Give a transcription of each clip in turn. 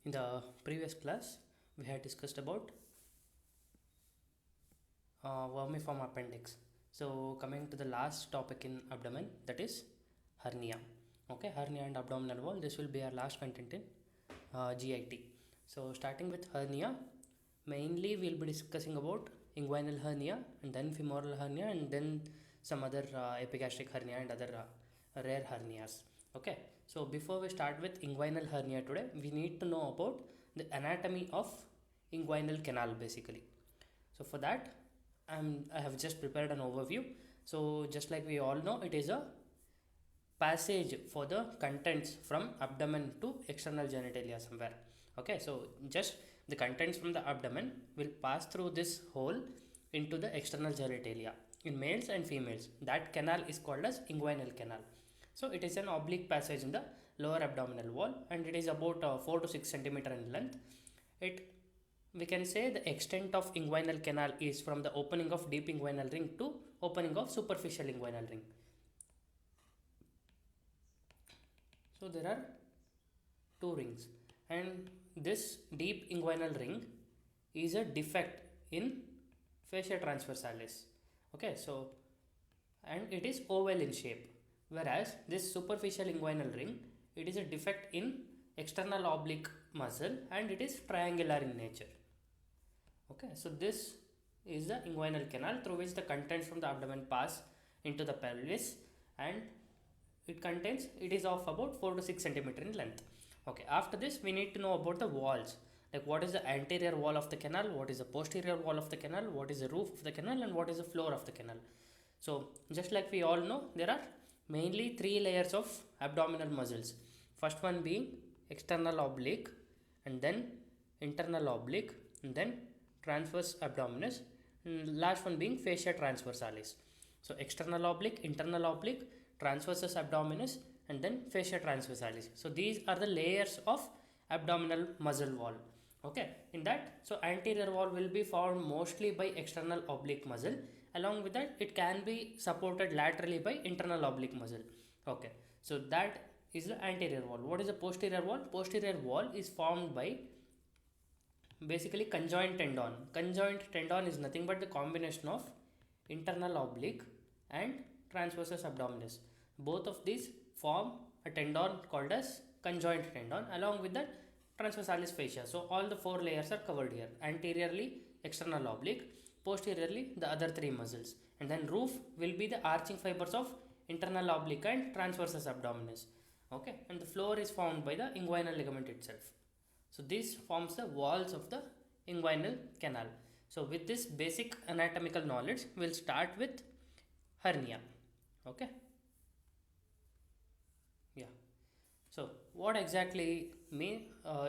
In the previous class, we had discussed about vermiform appendix. So, coming to the last topic in abdomen, that is hernia. Okay, hernia and abdominal wall. This will be our last content in GIT. So, starting with hernia, mainly we'll be discussing about inguinal hernia and then femoral hernia and then some other epigastric hernia and other rare hernias. Okay, so before we start with inguinal hernia today, we need to know about the anatomy of inguinal canal basically. So for that, I have just prepared an overview. So just like we all know, it is a passage for the contents from abdomen to external genitalia somewhere. Okay, so just the contents from the abdomen will pass through this hole into the external genitalia in males and females. That canal is called as inguinal canal. So it is an oblique passage in the lower abdominal wall and it is about 4 to 6 centimeter in length. It We can say the extent of inguinal canal is from the opening of deep inguinal ring to opening of superficial inguinal ring. So there are two rings and this deep inguinal ring is a defect in fascia transversalis. Okay, so and it is oval in shape, whereas this superficial inguinal ring, it is a defect in external oblique muscle and it is triangular in nature. Okay, so this is the inguinal canal through which the contents from the abdomen pass into the pelvis and it is of about 4 to 6 centimeter in length. Okay, after this we need to know about the walls, like what is the anterior wall of the canal, what is the posterior wall of the canal, what is the roof of the canal and what is the floor of the canal. So just like we all know, there are mainly three layers of abdominal muscles. First one being external oblique and then internal oblique and then transverse abdominis and last one being fascia transversalis. So external oblique, internal oblique, transversus abdominis and then fascia transversalis. So these are the layers of abdominal muscle wall. Okay, in that, so anterior wall will be formed mostly by external oblique muscle. Along with that, it can be supported laterally by internal oblique muscle. Okay, so that is the anterior wall. What is the posterior wall? Posterior wall is formed by basically conjoint tendon. Conjoint tendon is nothing but the combination of internal oblique and transversus abdominis. Both of these form a tendon called as conjoint tendon. Along with that, transversalis fascia. So all the four layers are covered here. Anteriorly, external oblique, posteriorly the other three muscles, and then roof will be the arching fibers of internal oblique and transversus abdominis. Okay, and the floor is formed by the inguinal ligament itself. So this forms the walls of the inguinal canal. So with this basic anatomical knowledge, we'll start with hernia. Okay, yeah. So what exactly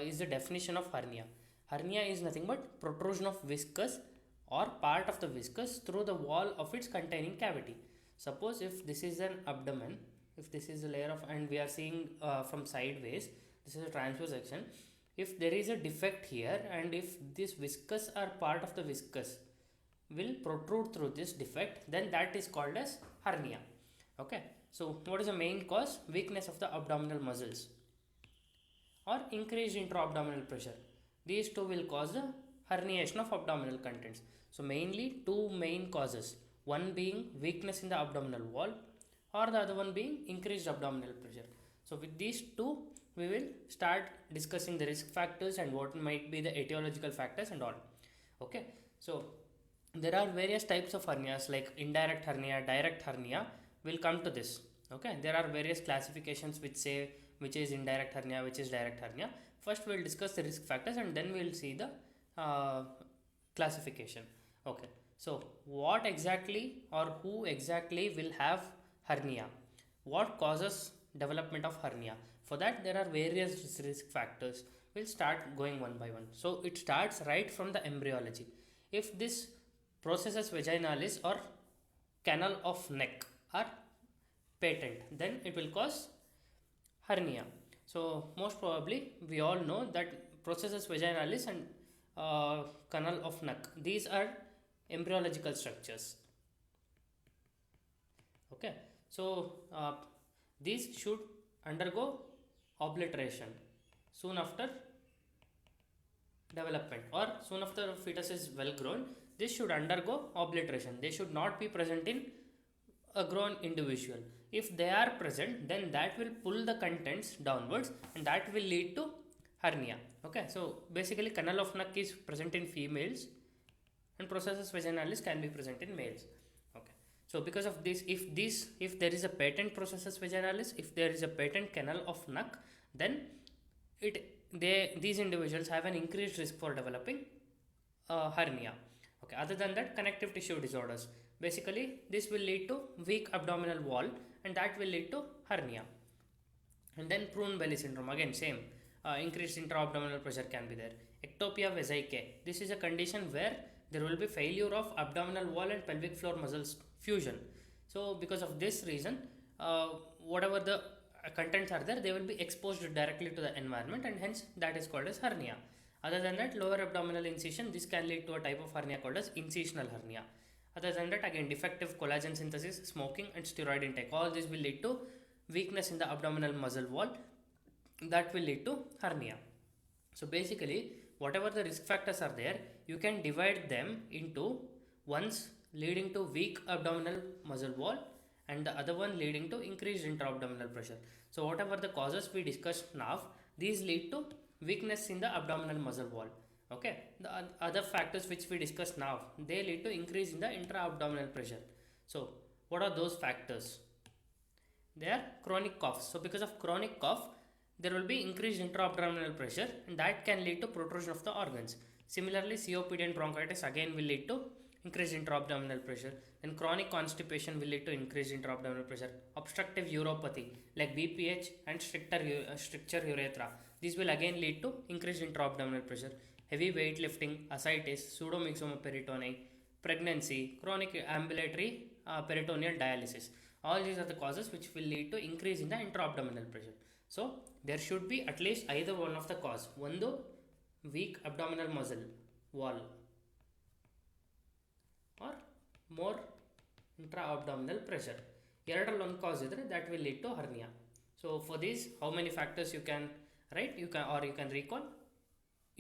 is the definition of hernia? Hernia is nothing but protrusion of viscus or part of the viscus through the wall of its containing cavity. Suppose if this is an abdomen, if this is a layer of, and we are seeing from sideways, this is a transverse section. If there is a defect here and if this viscus or part of the viscus will protrude through this defect, then that is called as hernia. Okay, so what is the main cause? Weakness of the abdominal muscles or increased intra-abdominal pressure. These two will cause the herniation of abdominal contents. So mainly two main causes, one being weakness in the abdominal wall or the other one being increased abdominal pressure. So with these two, we will start discussing the risk factors and what might be the etiological factors and all. Okay, so there are various types of hernias like indirect hernia, direct hernia. We'll come to this. Okay, there are various classifications which say which is indirect hernia, which is direct hernia. First we'll discuss the risk factors and then we'll see the classification. Okay, so what exactly or who exactly will have hernia? What causes development of hernia? For that there are various risk factors. We'll start going one by one. So it starts right from the embryology. If this processus vaginalis or canal of neck are patent, then it will cause hernia. So most probably we all know that processus vaginalis and canal of neck, these are embryological structures. Okay, so these should undergo obliteration soon after development, or soon after fetus is well grown, this should undergo obliteration. They should not be present in a grown individual. If they are present, then that will pull the contents downwards and that will lead to hernia. Okay, so basically canal of neck is present in females and processus vaginalis can be present in males. Okay, so because of this, if there is a patent processus vaginalis, if there is a patent canal of neck, then these individuals have an increased risk for developing hernia. Okay, other than that, connective tissue disorders, basically this will lead to weak abdominal wall and that will lead to hernia. And then prune belly syndrome, again same, increased intra-abdominal pressure can be there. Ectopia vesicae, this is a condition where there will be failure of abdominal wall and pelvic floor muscles fusion. So because of this reason, whatever the contents are there, they will be exposed directly to the environment and hence that is called as hernia. Other than that, lower abdominal incision, this can lead to a type of hernia called as incisional hernia. Other than that, again defective collagen synthesis, smoking and steroid intake, all this will lead to weakness in the abdominal muscle wall, that will lead to hernia. So basically whatever the risk factors are there, you can divide them into ones leading to weak abdominal muscle wall and the other one leading to increased intra-abdominal pressure. So whatever the causes we discussed now, these lead to weakness in the abdominal muscle wall. Okay, the other factors which we discussed now, they lead to increase in the intra-abdominal pressure. So what are those factors? They are chronic coughs. So because of chronic cough, there will be increased intra-abdominal pressure and that can lead to protrusion of the organs. Similarly, COPD and bronchitis again will lead to increased intra-abdominal pressure. Then chronic constipation will lead to increased intra-abdominal pressure. Obstructive uropathy like BPH and stricture urethra, these will again lead to increased intra-abdominal pressure. Heavy weightlifting, ascites, pseudomyxoma peritonei, pregnancy, chronic ambulatory peritoneal dialysis, all these are the causes which will lead to increase in the intra-abdominal pressure. So there should be at least either one of the cause, ಒಂದು weak abdominal muscle wall or more intra-abdominal pressure. ಎರಡರಲ್ಲಿ ಒಂದು cause ಇದ್ರೆ that will lead to hernia. So for these, how many factors you can write, you can recall,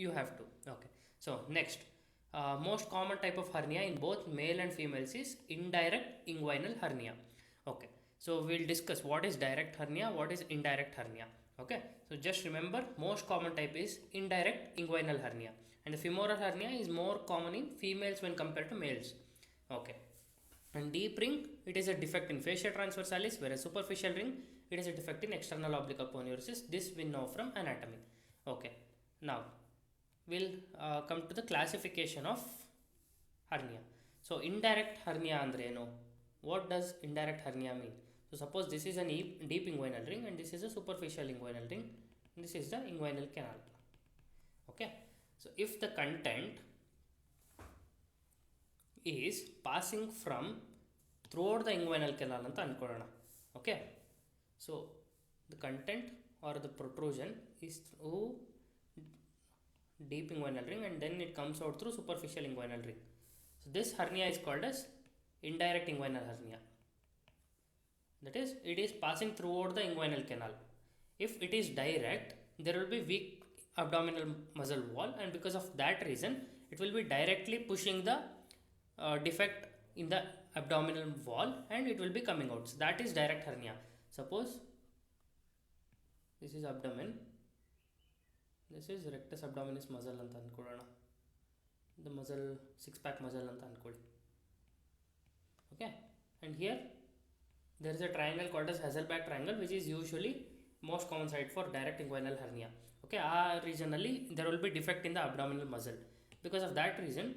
you have to. Okay, so next, most common type of hernia in both male and females is indirect inguinal hernia. Okay, so we'll discuss what is direct hernia, what is indirect hernia. Okay, so just remember, most common type is indirect inguinal hernia and the femoral hernia is more common in females when compared to males. Okay, and deep ring, it is a defect in fascia transversalis, whereas superficial ring, it is a defect in external oblique aponeurosis. This we know from anatomy. Okay, now we'll come to the classification of hernia. So indirect hernia andre eno, what does indirect hernia mean? So suppose this is a deep inguinal ring and this is a superficial inguinal ring and this is the inguinal canal. Okay, so if the content is passing from throughout the inguinal canal anta ankolona. Okay, so the content or the protrusion is through deep inguinal ring and then it comes out through superficial inguinal ring. So this hernia is called as indirect inguinal hernia. That is, it is passing throughout the inguinal canal. If it is direct, there will be weak abdominal muscle wall and because of that reason, it will be directly pushing the defect in the abdominal wall and it will be coming out. So that is direct hernia. Suppose this is abdomen, this is rectus abdominis muscle anta ankolona, the muscle, six pack muscle anta ankoli. Okay, and here there is a triangle called as Hasselbalch triangle which is usually most common site for direct inguinal hernia. Okay, regionally there will be defect in the abdominal muscle. Because of that reason,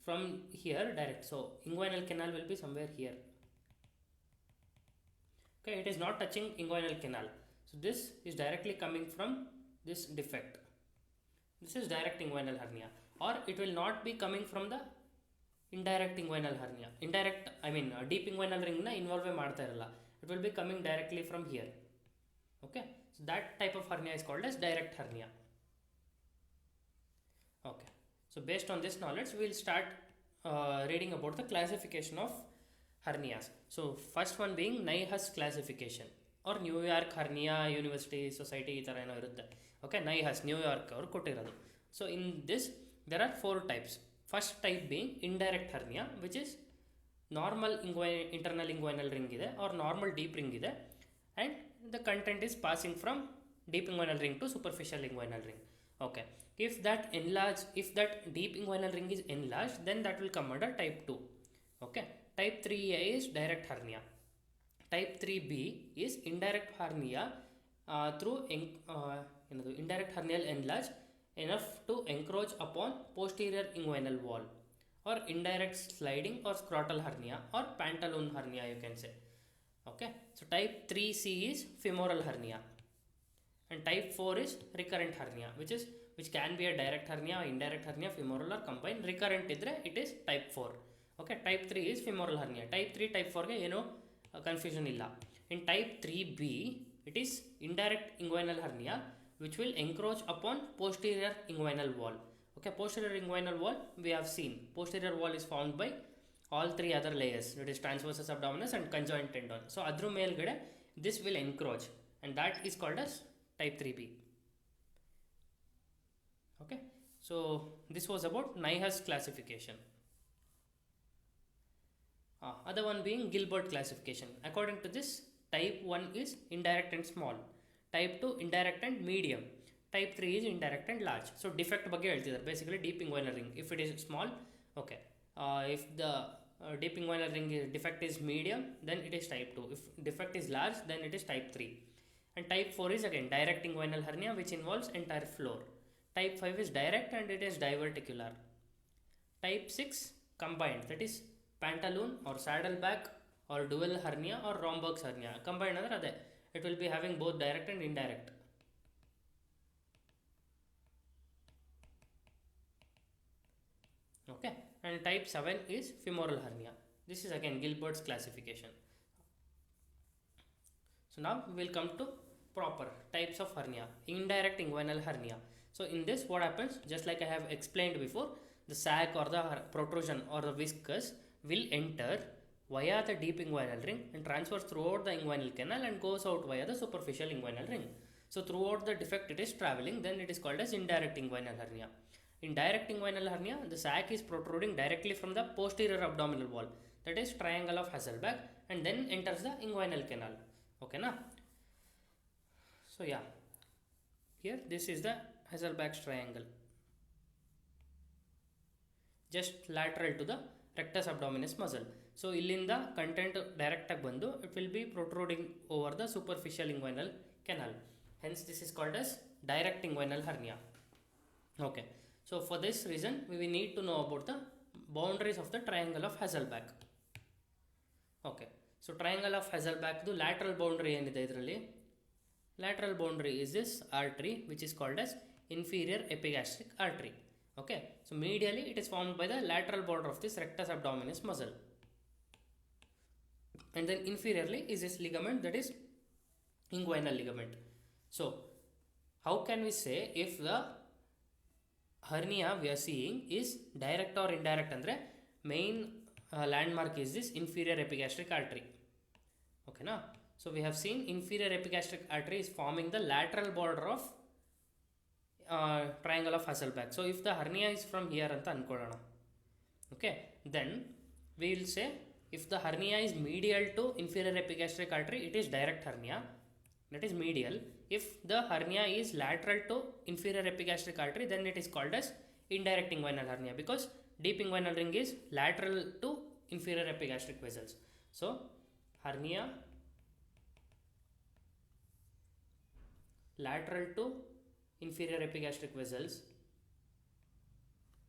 from here direct, so inguinal canal will be somewhere here. Okay, it is not touching inguinal canal. So this is directly coming from this defect. This is direct inguinal hernia, or it will not be coming from the indirect inguinal hernia. Indirect, I mean deep inguinal ring na involve ಮಾಡ್ತಾ ಇರಲ್ಲ. It will be coming directly from here. Okay, so that type of hernia is called as direct hernia. Okay, so based on this knowledge, we will start reading about the classification of hernias. So first one being NIHS classification or New York Hernia University Society ಈ ಥರ ಏನೋ ಇರುತ್ತೆ. Okay, NIHS, New York ಅವರು ಕೊಟ್ಟಿರೋದು. So in this, there are four types. First type being indirect hernia, which is normal internal inguinal ring ide or normal deep ring ide, and the content is passing from deep inguinal ring to superficial inguinal ring. Okay, if that deep inguinal ring is enlarged, then that will come under type 2. Okay, type 3A is direct hernia. Type 3B is indirect hernia through indirect hernial enlarge enough to encroach upon posterior inguinal wall, or indirect sliding or scrotal hernia or pantaloon hernia, you can say. Okay, so type 3C is femoral hernia, and type 4 is recurrent hernia, which can be a direct hernia or indirect hernia, femoral or combined. Recurrent idre it is type 4. Okay, type 3 is femoral hernia. Type 3 type 4 ge confusion illa. In type 3B, it is indirect inguinal hernia which will encroach upon posterior inguinal wall. Okay, posterior inguinal wall we have seen. Posterior wall is formed by all three other layers, that is transversus abdominis and conjoint tendon. So adru melgade this will encroach, and that is called as type 3B. Okay, so this was about Nyhus classification. Other one being Gilbert classification. According to this, type 1 is indirect and small, type 2 indirect and medium, type 3 is indirect and large. So defect ಬಗ್ಗೆ ಹೇಳ್ತಿದ್ದಾರೆ, basically deep inguinal ring. If it is small, okay. If the deep inguinal ring defect is medium, then it is type 2. If defect is large, then it is type 3. And type 4 is again direct inguinal hernia which involves entire floor. Type 5 is direct and it is diverticular. Type 6 combined, that is pantaloon or saddleback or dual hernia or Romberg's hernia. Combined andre ade, it will be having both direct and indirect. Okay, and type 7 is femoral hernia. This is again Gilbert's classification. So now we will come to proper types of hernia. Indirect inguinal hernia. So in this, what happens, just like I have explained before, the sac or the protrusion or the viscus will enter via the deep inguinal ring and transfers throughout the inguinal canal and goes out via the superficial inguinal ring. So throughout the defect it is traveling, then it is called as indirect inguinal hernia. In direct inguinal hernia, the sac is protruding directly from the posterior abdominal wall, that is triangle of Hasselbalch, and then enters the inguinal canal. Okay na? So yeah, here this is the Hasselbalch triangle, just lateral to the rectus abdominis muscle. So illinda content direct agi bandu it will be protruding over the superficial inguinal canal. Hence this is called as direct inguinal hernia. Okay, so for this reason we will need to know about the boundaries of the triangle of Hasselbalch. Okay, so triangle of Hasselbalch the lateral boundary enide idralli. Lateral boundary is this artery which is called as inferior epigastric artery. Okay, so medially it is formed by the lateral border of this rectus abdominis muscle, and then inferiorly is this ligament, that is inguinal ligament. So how can we say if the hernia we are seeing is direct or indirect? Andre main landmark is this inferior epigastric artery. Okay na? So we have seen inferior epigastric artery is forming the lateral border of triangle of Hasselbalch. So if the hernia is from here anta ankolana, okay, then we will say if the hernia is medial to inferior epigastric artery, it is direct hernia, that is medial. If the hernia is lateral to inferior epigastric artery, then it is called as indirect inguinal hernia, because deep inguinal ring is lateral to inferior epigastric vessels. So hernia lateral to inferior epigastric vessels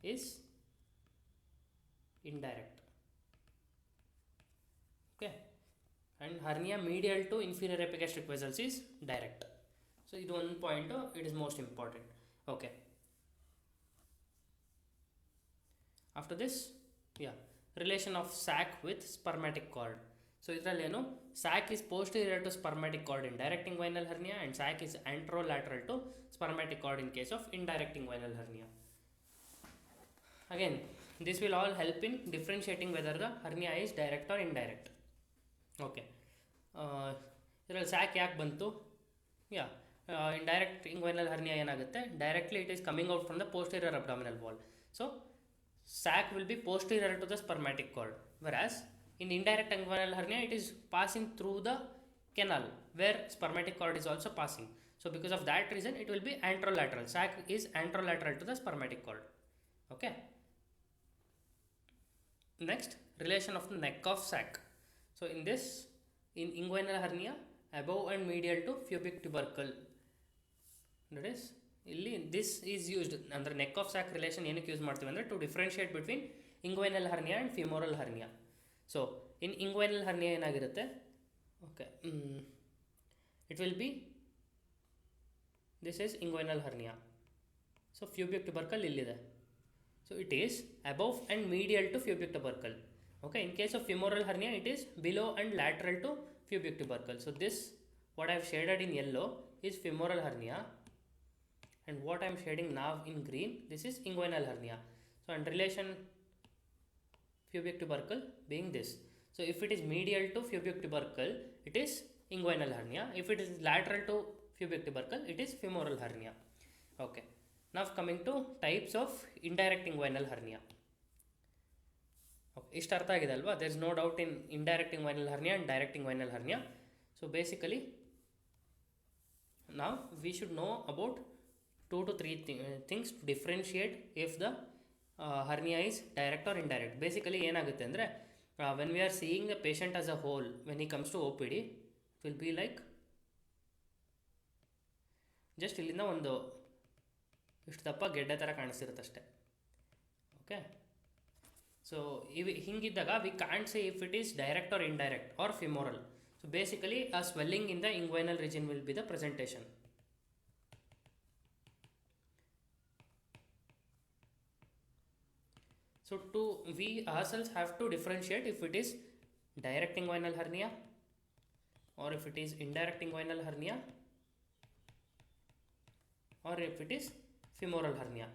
is indirect. Okay, and hernia medial to inferior epigastric vessels is direct. So this one point it is most important. Okay, after this, yeah, relation of sac with spermatic cord. So idರಲ್ಲಿ ಏನು, sac is posterior to spermatic cord in direct inguinal hernia and sac is anterolateral to spermatic cord in case of indirect inguinal hernia. Again, this will all help in differentiating whether the hernia is direct or indirect. Okay, ಇದರಲ್ಲಿ sac ಯಾಕೆ ಬಂತು? Yeah, in direct inguinal hernia ಏನಾಗುತ್ತೆ, directly it is coming out from the posterior abdominal wall. So sac will be posterior to the spermatic cord, whereas in indirect inguinal hernia it is passing through the canal where spermatic cord is also passing. So because of that reason it will be anterolateral. Sac is anterolateral to the spermatic cord. Okay. Next, relation of the neck of sac. So in this, in inguinal hernia, above and medial to pubic tubercle. That is, ಇಲ್ಲಿ this is used ಅಂದ್ರೆ neck of sac relation ಏನಕ್ಕೆ use ಮಾಡ್ತೀವಿ ಅಂದರೆ to differentiate between inguinal hernia and femoral hernia. So in inguinal hernia ಏನಾಗಿರುತ್ತೆ, okay, it will be, this is inguinal hernia. So pubic tubercle ಇಲ್ಲಿದೆ. So it is above and medial to pubic tubercle. Okay, in case of femoral hernia it is below and lateral to pubic tubercle. So this, what I have shaded in yellow is femoral hernia, and what I am shading now in green, this is inguinal hernia. So and relation pubic tubercle being this. So if it is medial to pubic tubercle, it is inguinal hernia. If it is lateral to pubic tubercle, it is femoral hernia. Okay. Now coming to types of indirect inguinal hernia. Okay, ಇಷ್ಟು ಅರ್ಥ ಆಗಿದೆ ಅಲ್ವಾ? there is no doubt in indirect inguinal hernia and direct inguinal hernia. So basically now we should know about 2 to 3 things to differentiate if the hernia is direct or indirect. Basically ಏನಾಗುತ್ತೆ ಅಂದರೆ when we are seeing the patient as a whole, when he comes to OPD, it will be like just ಇಲ್ಲಿಂದ ಒಂದು ಇಷ್ಟು ದಪ್ಪ ಗೆಡ್ಡೆ ಥರ ಕಾಣಿಸ್ತಿರುತ್ತೆ ಅಷ್ಟೇ. ಓಕೆ, ಸೊ ಹಿಂಗಿದ್ದಾಗ we can't say if it is direct or indirect or femoral. So basically a swelling in the inguinal region will be the presentation. So we ourselves have to differentiate if it is direct inguinal hernia or if it is indirect inguinal hernia or if it is femoral hernia.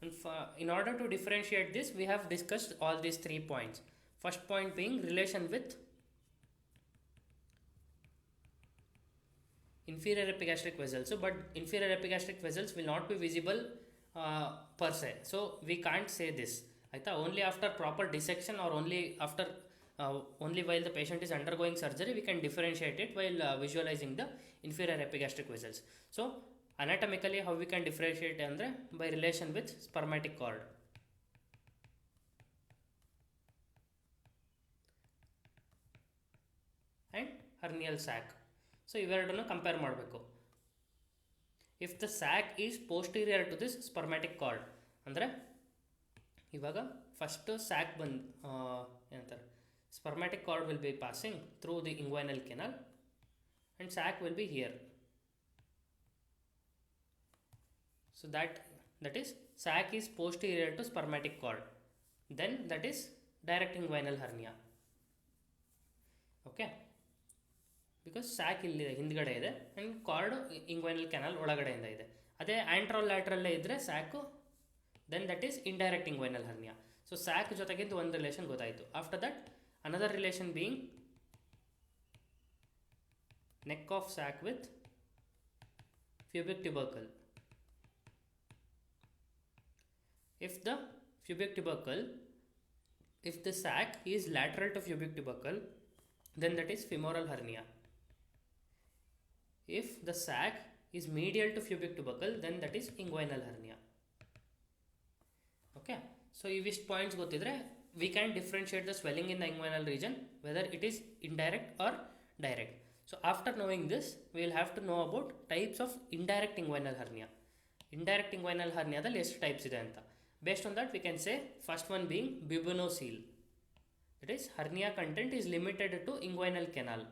And in order to differentiate this, we have discussed all these 3 points. First point being relation with inferior epigastric vessels. So but inferior epigastric vessels will not be visible per se, so we can't say this aita only after proper dissection or only after only while the patient is undergoing surgery we can differentiate it while visualizing the inferior epigastric vessels. So anatomically how we can differentiate andre by relation with spermatic cord. And hernial sac. So ಇವೆರಡನ್ನು compare ಮಾಡಬೇಕು. If the sac is posterior to this spermatic cord ಅಂದರೆ ಇವಾಗ first sac ಏನಂತಾರೆ, spermatic cord will be passing through the inguinal canal and sac will be here. So that is sac is posterior to spermatic cord, then that is direct inguinal hernia. Okay, because sack ಇಲ್ಲಿದೆ ಹಿಂದ್ಗಡೆ ಇದೆ and card inguinal canal ಒಳಗಡೆಯಿಂದ ಇದೆ. ಅದೇ ಆ್ಯಂಟ್ರೋಲ್ಯಾಟ್ರಲ್ಲೇ ಇದ್ದರೆ sac, then that is indirect inguinal hernia. So sac ಜೊತೆಗಿಂತ ಒಂದು ರಿಲೇಷನ್ ಗೊತ್ತಾಯಿತು. After that another relation being neck of sac with pubic tubercle. If the pubic tubercle, if the sac is lateral to pubic tubercle, then that is femoral hernia. If the sac is medial to pubic tubercle, then that is inguinal hernia. Okay, so if points ಗೊತ್ತಿದ್ರೆ we can differentiate the swelling in the inguinal region whether it is indirect or direct. So after knowing this, we will have to know about types of indirect inguinal hernia. Indirect inguinal hernia ದಲ್ಲಿ ಎಷ್ಟು types ಇದೆ ಅಂತ. Based on that we can say first one being bubonocele. That is hernia content is limited to inguinal canal.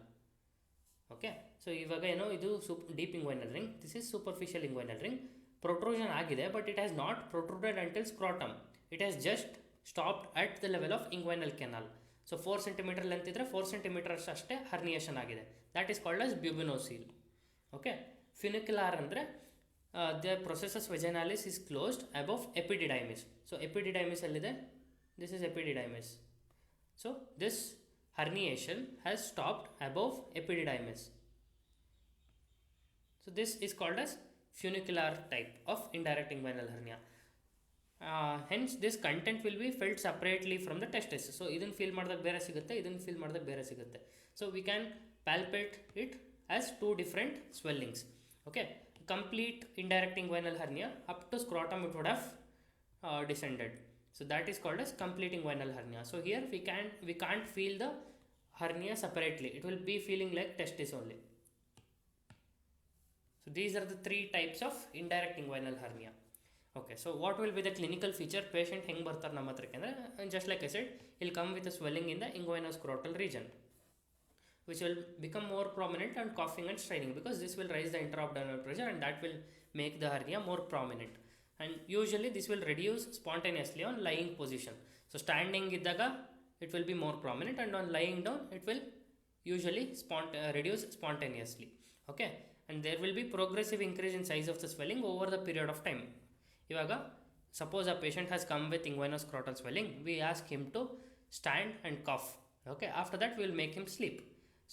Okay, so ಇವಾಗ ಏನೋ ಇದು deep inguinal ring, this is superficial inguinal ring. Protrusion ಆಗಿದೆ but it has not protruded until scrotum. It has just stopped at the level of inguinal canal. So 4 cm length ಇದ್ದರೆ 4 cm ಅಷ್ಟೇ herniation ಆಗಿದೆ. That is called as bubonocele. Okay, funicular ಅಂದರೆ the processus vaginalis is closed above epididymis. So epididymis ಎಲ್ಲಿದೆ? This is epididymis. So this herniation has stopped above epididymis. So this is called as funicular type of indirect inguinal hernia. Hence this content will be felt separately from the testis. So ಇದನ್ನು feel ಮಾಡಿದಾಗ ಬೇರೆ ಸಿಗುತ್ತೆ, ಇದನ್ನು feel ಮಾಡಿದಾಗ ಬೇರೆ ಸಿಗುತ್ತೆ. So we can palpate it as two different swellings. Okay, complete indirect inguinal hernia up to scrotum it would have descended. So that is called as complete inguinal hernia. So here we can't feel the hernia separately. It will be feeling like testis only. So these are the three types of indirect inguinal hernia. Okay, so what will be the clinical feature? Patient ಹೆಂಗೆ ಬರ್ತಾರೆ ನಮ್ಮ ಹತ್ರಕ್ಕೆ ಅಂದರೆ, just like I said, he'll come with a swelling in the inguinoscrotal region, which will become more prominent and coughing and straining, because this will raise the intra-abdominal pressure and that will make the hernia more prominent. And usually this will reduce spontaneously on lying position. So standing iddaga it will be more prominent, and on lying down it will usually reduce spontaneously. Okay, and there will be progressive increase in size of the swelling over the period of time. ಇವಾಗ suppose a patient has come with inguinoscrotal swelling, we ask him to stand and cough. Okay, after that we will make him sleep.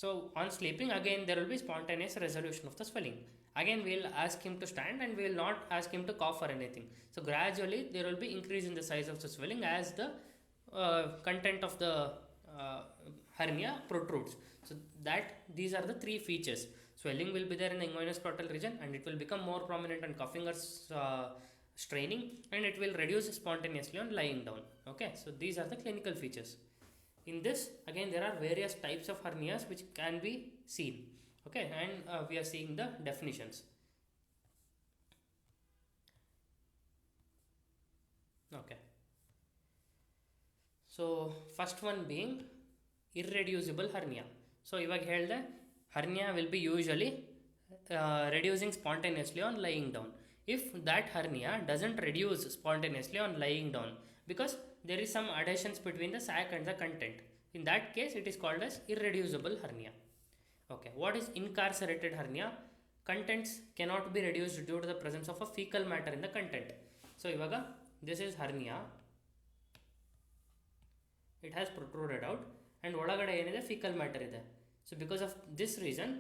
So on sleeping again there will be spontaneous resolution of the swelling. Again we will ask him to stand and we will not ask him to cough or anything. So gradually there will be increase in the size of the swelling as the content of the hernia protrudes. So that these are the three features. Swelling will be there in the inguinoscrotal region and it will become more prominent on coughing or straining, and it will reduce spontaneously on lying down. Okay, so these are the clinical features. In this again there are various types of hernias which can be seen. Okay, and we are seeing the definitions. Okay, so first one being irreducible hernia. So ಇವಾಗ ಹೇಳಿದೆ hernia will be usually reducing spontaneously on lying down. If that hernia doesn't reduce spontaneously on lying down because there is some adhesions between the sac and the content, in that case it is called as irreducible hernia. Okay, what is incarcerated hernia? Contents cannot be reduced due to the presence of a fecal matter in the content. So ivaga this is hernia, it has protruded out and ಒಳಗಡೆ ಏನಿದೆ fecal matter ಇದೆ. So because of this reason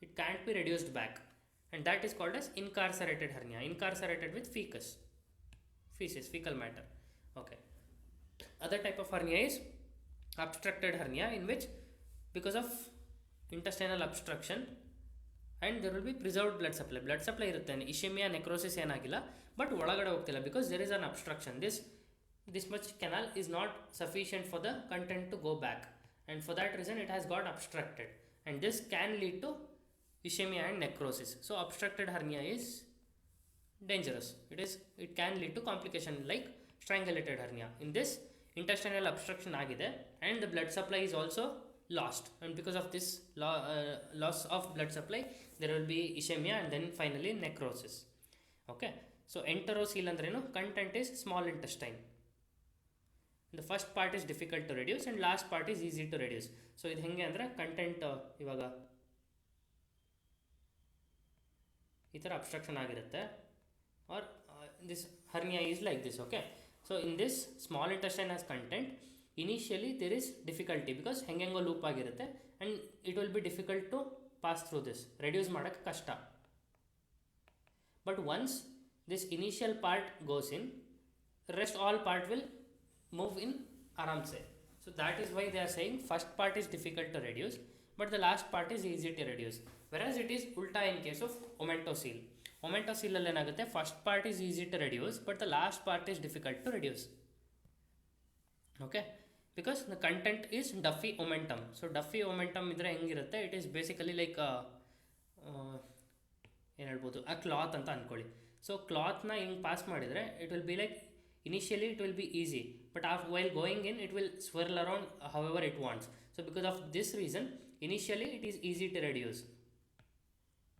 it can't be reduced back, and that is called as incarcerated hernia. Incarcerated with feces, fecal matter. Okay, other type of hernia is obstructed hernia, in which because of intestinal obstruction and there will be preserved blood supply irutte, ischemia necrosis ಏನಾಗಿಲ್ಲ but ಒಳಗಡೆ ಹೋಗ್ತಿಲ್ಲ because there is an obstruction. This much canal is not sufficient for the content to go back, and for that reason it has got obstructed, and this can lead to ischemia and necrosis. So obstructed hernia is dangerous. It can lead to complication like strangulated hernia. In this intestinal obstruction agide and the blood supply is also lost, and because of this loss of blood supply there will be ischemia and then finally necrosis. Okay, so enterocoel andrenu, content is small intestine. The first part is difficult to reduce and last part is easy to reduce. So ಇದು ಹೆಂಗೆ ಅಂದರೆ content ಇವಾಗ ಈ ಥರ obstruction ಆಗಿರುತ್ತೆ, or this hernia is like this. Okay, so in this small intestine has content, initially there is difficulty because ಹೆಂಗೆಂಗೋ loop ಆಗಿರುತ್ತೆ and it will be difficult to pass through this, reduce ಮಾಡೋಕ್ಕೆ ಕಷ್ಟ. But once this initial part goes in, rest all part will move in aram se. So that is why they are saying first part is difficult to reduce but the last part is easy to reduce, whereas it is ulta in case of omentocele. Omentocele alli enagutte, first part is easy to reduce but the last part is difficult to reduce. Okay, because the content is duffy omentum. So duffy omentum idre hengirutte, it is basically like ಏನು ಹೇಳ್ಬೋದು, ಆ cloth ಅಂತ ಅಂದ್ಕೊಳ್ಳಿ. So ಕ್ಲಾತ್ನ ಹಿಂಗೆ pass ಮಾಡಿದರೆ it will be like initially it will be easy but while going in it will swirl around however it wants. So because of this reason initially it is easy to reduce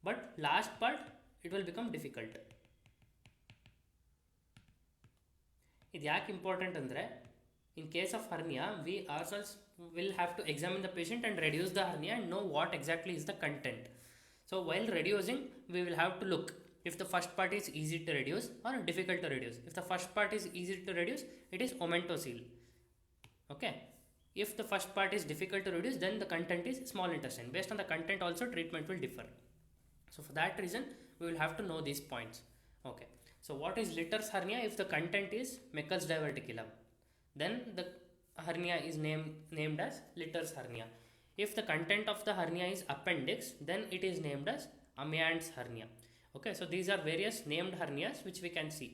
but last part it will become difficult. ಇದು ಯಾಕೆ important ಅಂದರೆ, in case of hernia we ourselves will have to examine the patient and reduce the hernia and know what exactly is the content. So while reducing we will have to look if the first part is easy to reduce or difficult to reduce. If the first part is easy to reduce it is omentocele. Okay, if the first part is difficult to reduce then the content is small intestine. Based on the content also treatment will differ. So for that reason we will have to know these points. Okay, So what is Litter's hernia? If the content is Meckel's diverticulum, then the hernia is named as Litter's hernia. If the content of the hernia is appendix, then it is named as Amiand's hernia. Okay, so these are various named hernias which we can see.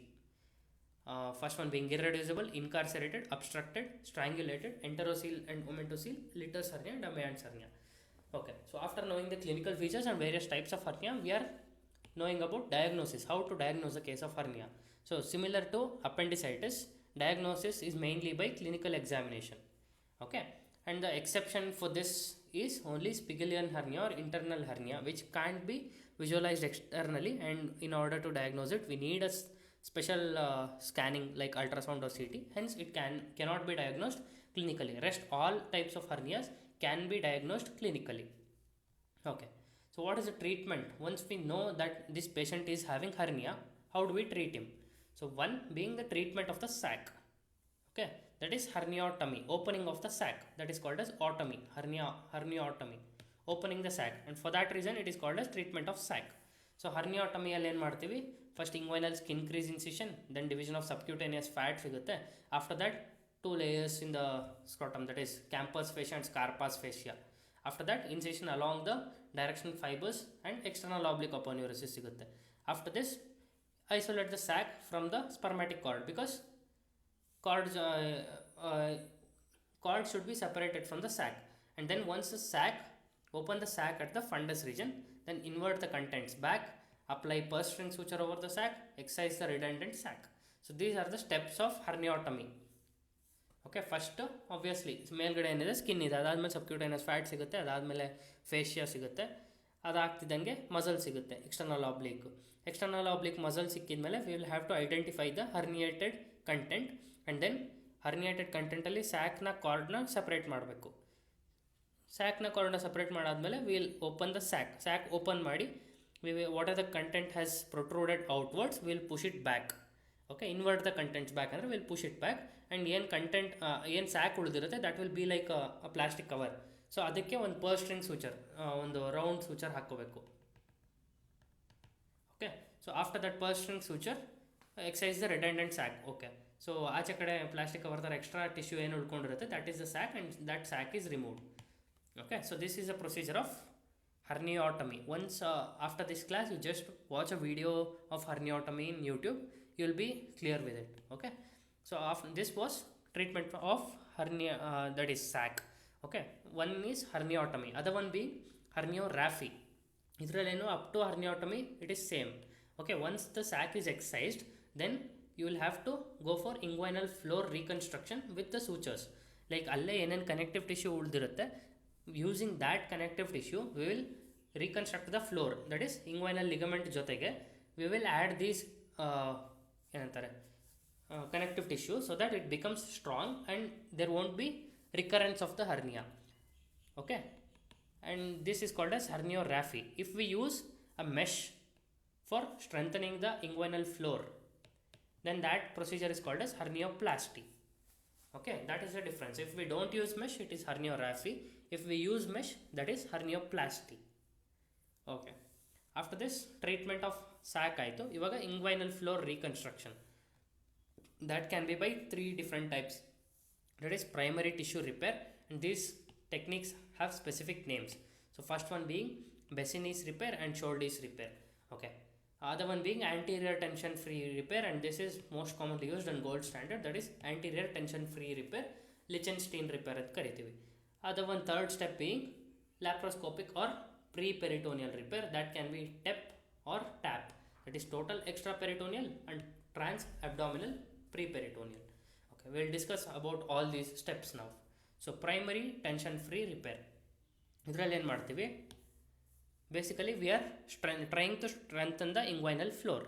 First one being irreducible, incarcerated, obstructed, strangulated, enterocele and omentocele, Litter's hernia and Amiand's hernia. Okay, so after knowing the clinical features and various types of hernia, we are knowing about diagnosis, how to diagnose a case of hernia. So similar to appendicitis, diagnosis is mainly by clinical examination. Okay, and the exception for this is only Spigelian hernia or internal hernia, which can't be visualized externally, and in order to diagnose it, we need a special scanning like ultrasound or CT. Hence, it cannot be diagnosed clinically. Rest all types of hernias can be diagnosed clinically. Okay, so what is the treatment? Once we know that this patient is having hernia, how do we treat him? So one being the treatment of the sac. Okay, that is herniotomy, opening of the sac. That is called as otomy, herniotomy, opening the sac. And for that reason, it is called as treatment of sac. So herniatomy alli ಏನು ಮಾಡ್ತೀವಿ? First inguinal skin crease incision, then division of subcutaneous fat ಸಿಗುತ್ತೆ. After that, 2 layers in the scrotum, that is campus fascia and scarpa's fascia. After that, incision along the directional fibers and external oblique aponeurosis ಸಿಗುತ್ತೆ. After this, isolate the sac from the spermatic cord, because cord should be separated from the sac. And then once the sac, open the sac at the fundus region, then invert the contents back, apply purse string suture over the sac, excise the redundant sac. So these are the steps of herniotomy. Okay, first obviously ಮೇಲ್ಗಡೆ ಏನಿದೆ skin ಇದೆ, ಅದಾದಮೇಲೆ subcutaneous fat ಸಿಗುತ್ತೆ, ಅದಾದಮೇಲೆ fascia ಸಿಗುತ್ತೆ, ಅದಾಗ್ತಿದ್ದಂಗೆ muscle ಸಿಗುತ್ತೆ, external oblique muscle ಸಿಕ್ಕಿದ್ಮೇಲೆ we will have to identify the herniated content, and then herniated ಕಂಟೆಂಟಲ್ಲಿ ಸ್ಯಾಕ್ನ ಕಾರ್ಡ್ನ ಸಪ್ರೇಟ್ ಮಾಡಬೇಕು. ಸ್ಯಾಕ್ನ ಕಾರ್ಡ್ನ ಸಪ್ರೇಟ್ ಮಾಡಾದ್ಮೇಲೆ will open the sac open ಮಾಡಿ what are the content has protruded outwards, will push it back. Okay, invert the contents back ಅಂದರೆ will push it back, and ಏನು ಕಂಟೆಂಟ್ ಏನು ಸ್ಯಾಕ್ ಉಳಿದಿರುತ್ತೆ that will be like a plastic cover. So ಅದಕ್ಕೆ ಒಂದು purse string suture, ಒಂದು round suture ಹಾಕ್ಕೋಬೇಕು. Okay, so after that purse string suture excise the redundant sac. Okay, so ಆಚೆ ಕಡೆ plastic cover ಥರ ಎಕ್ಸ್ಟ್ರಾ ಟಿಶ್ಯೂ ಏನು ಉಳ್ಕೊಂಡಿರುತ್ತೆ that is the sac, and that sac is removed. Okay, so this is a procedure of herniotomy. Once after this class, you just watch a video of herniotomy in YouTube, you will be clear with it. Okay, so after this was treatment of hernia, that is sac. Okay, one is herniotomy, other one being herniorrhaphy. Idralenu up to herniotomy it is same. Okay, once the sac is excised, then you will have to go for inguinal floor reconstruction with the sutures. Like alle ಏನೇನು connective tissue ಉಳಿದಿರುತ್ತೆ, using that connective tissue we will reconstruct the floor, that is inguinal ligament ಜೊತೆಗೆ we will add these ಏನಂತಾರೆ connective tissue so that it becomes strong and there won't be recurrence of the hernia. Okay, and this is called as herniorrhaphy. If we use a mesh for strengthening the inguinal floor, then that procedure is called as hernioplasty. Okay, that is the difference. If we don't use mesh, it is herniorrhaphy. If we use mesh, that is hernioplasty. Okay, after this treatment of sac ಆಯಿತು. ಇವಾಗ inguinal floor reconstruction, that can be by 3 different types. That is primary tissue repair, and these techniques have specific names. So first one being Bessinis repair and Scholdi's repair. Okay, other one being anterior tension free repair, and this is most commonly used and gold standard, that is anterior tension free repair, Lichtenstein repair ಅಂತ ಕರಿತೀವಿ. Other one, third step being laparoscopic or pre-peritoneal repair, that can be TEP or TAP, that is total extraperitoneal and trans-abdominal pre-peritoneal. Okay, we will discuss about all these steps now. So primary tension free repair, ಇದರಲ್ಲಿ ಏನು ಮಾಡ್ತೀವಿ, basically we are trying to strengthen the inguinal floor.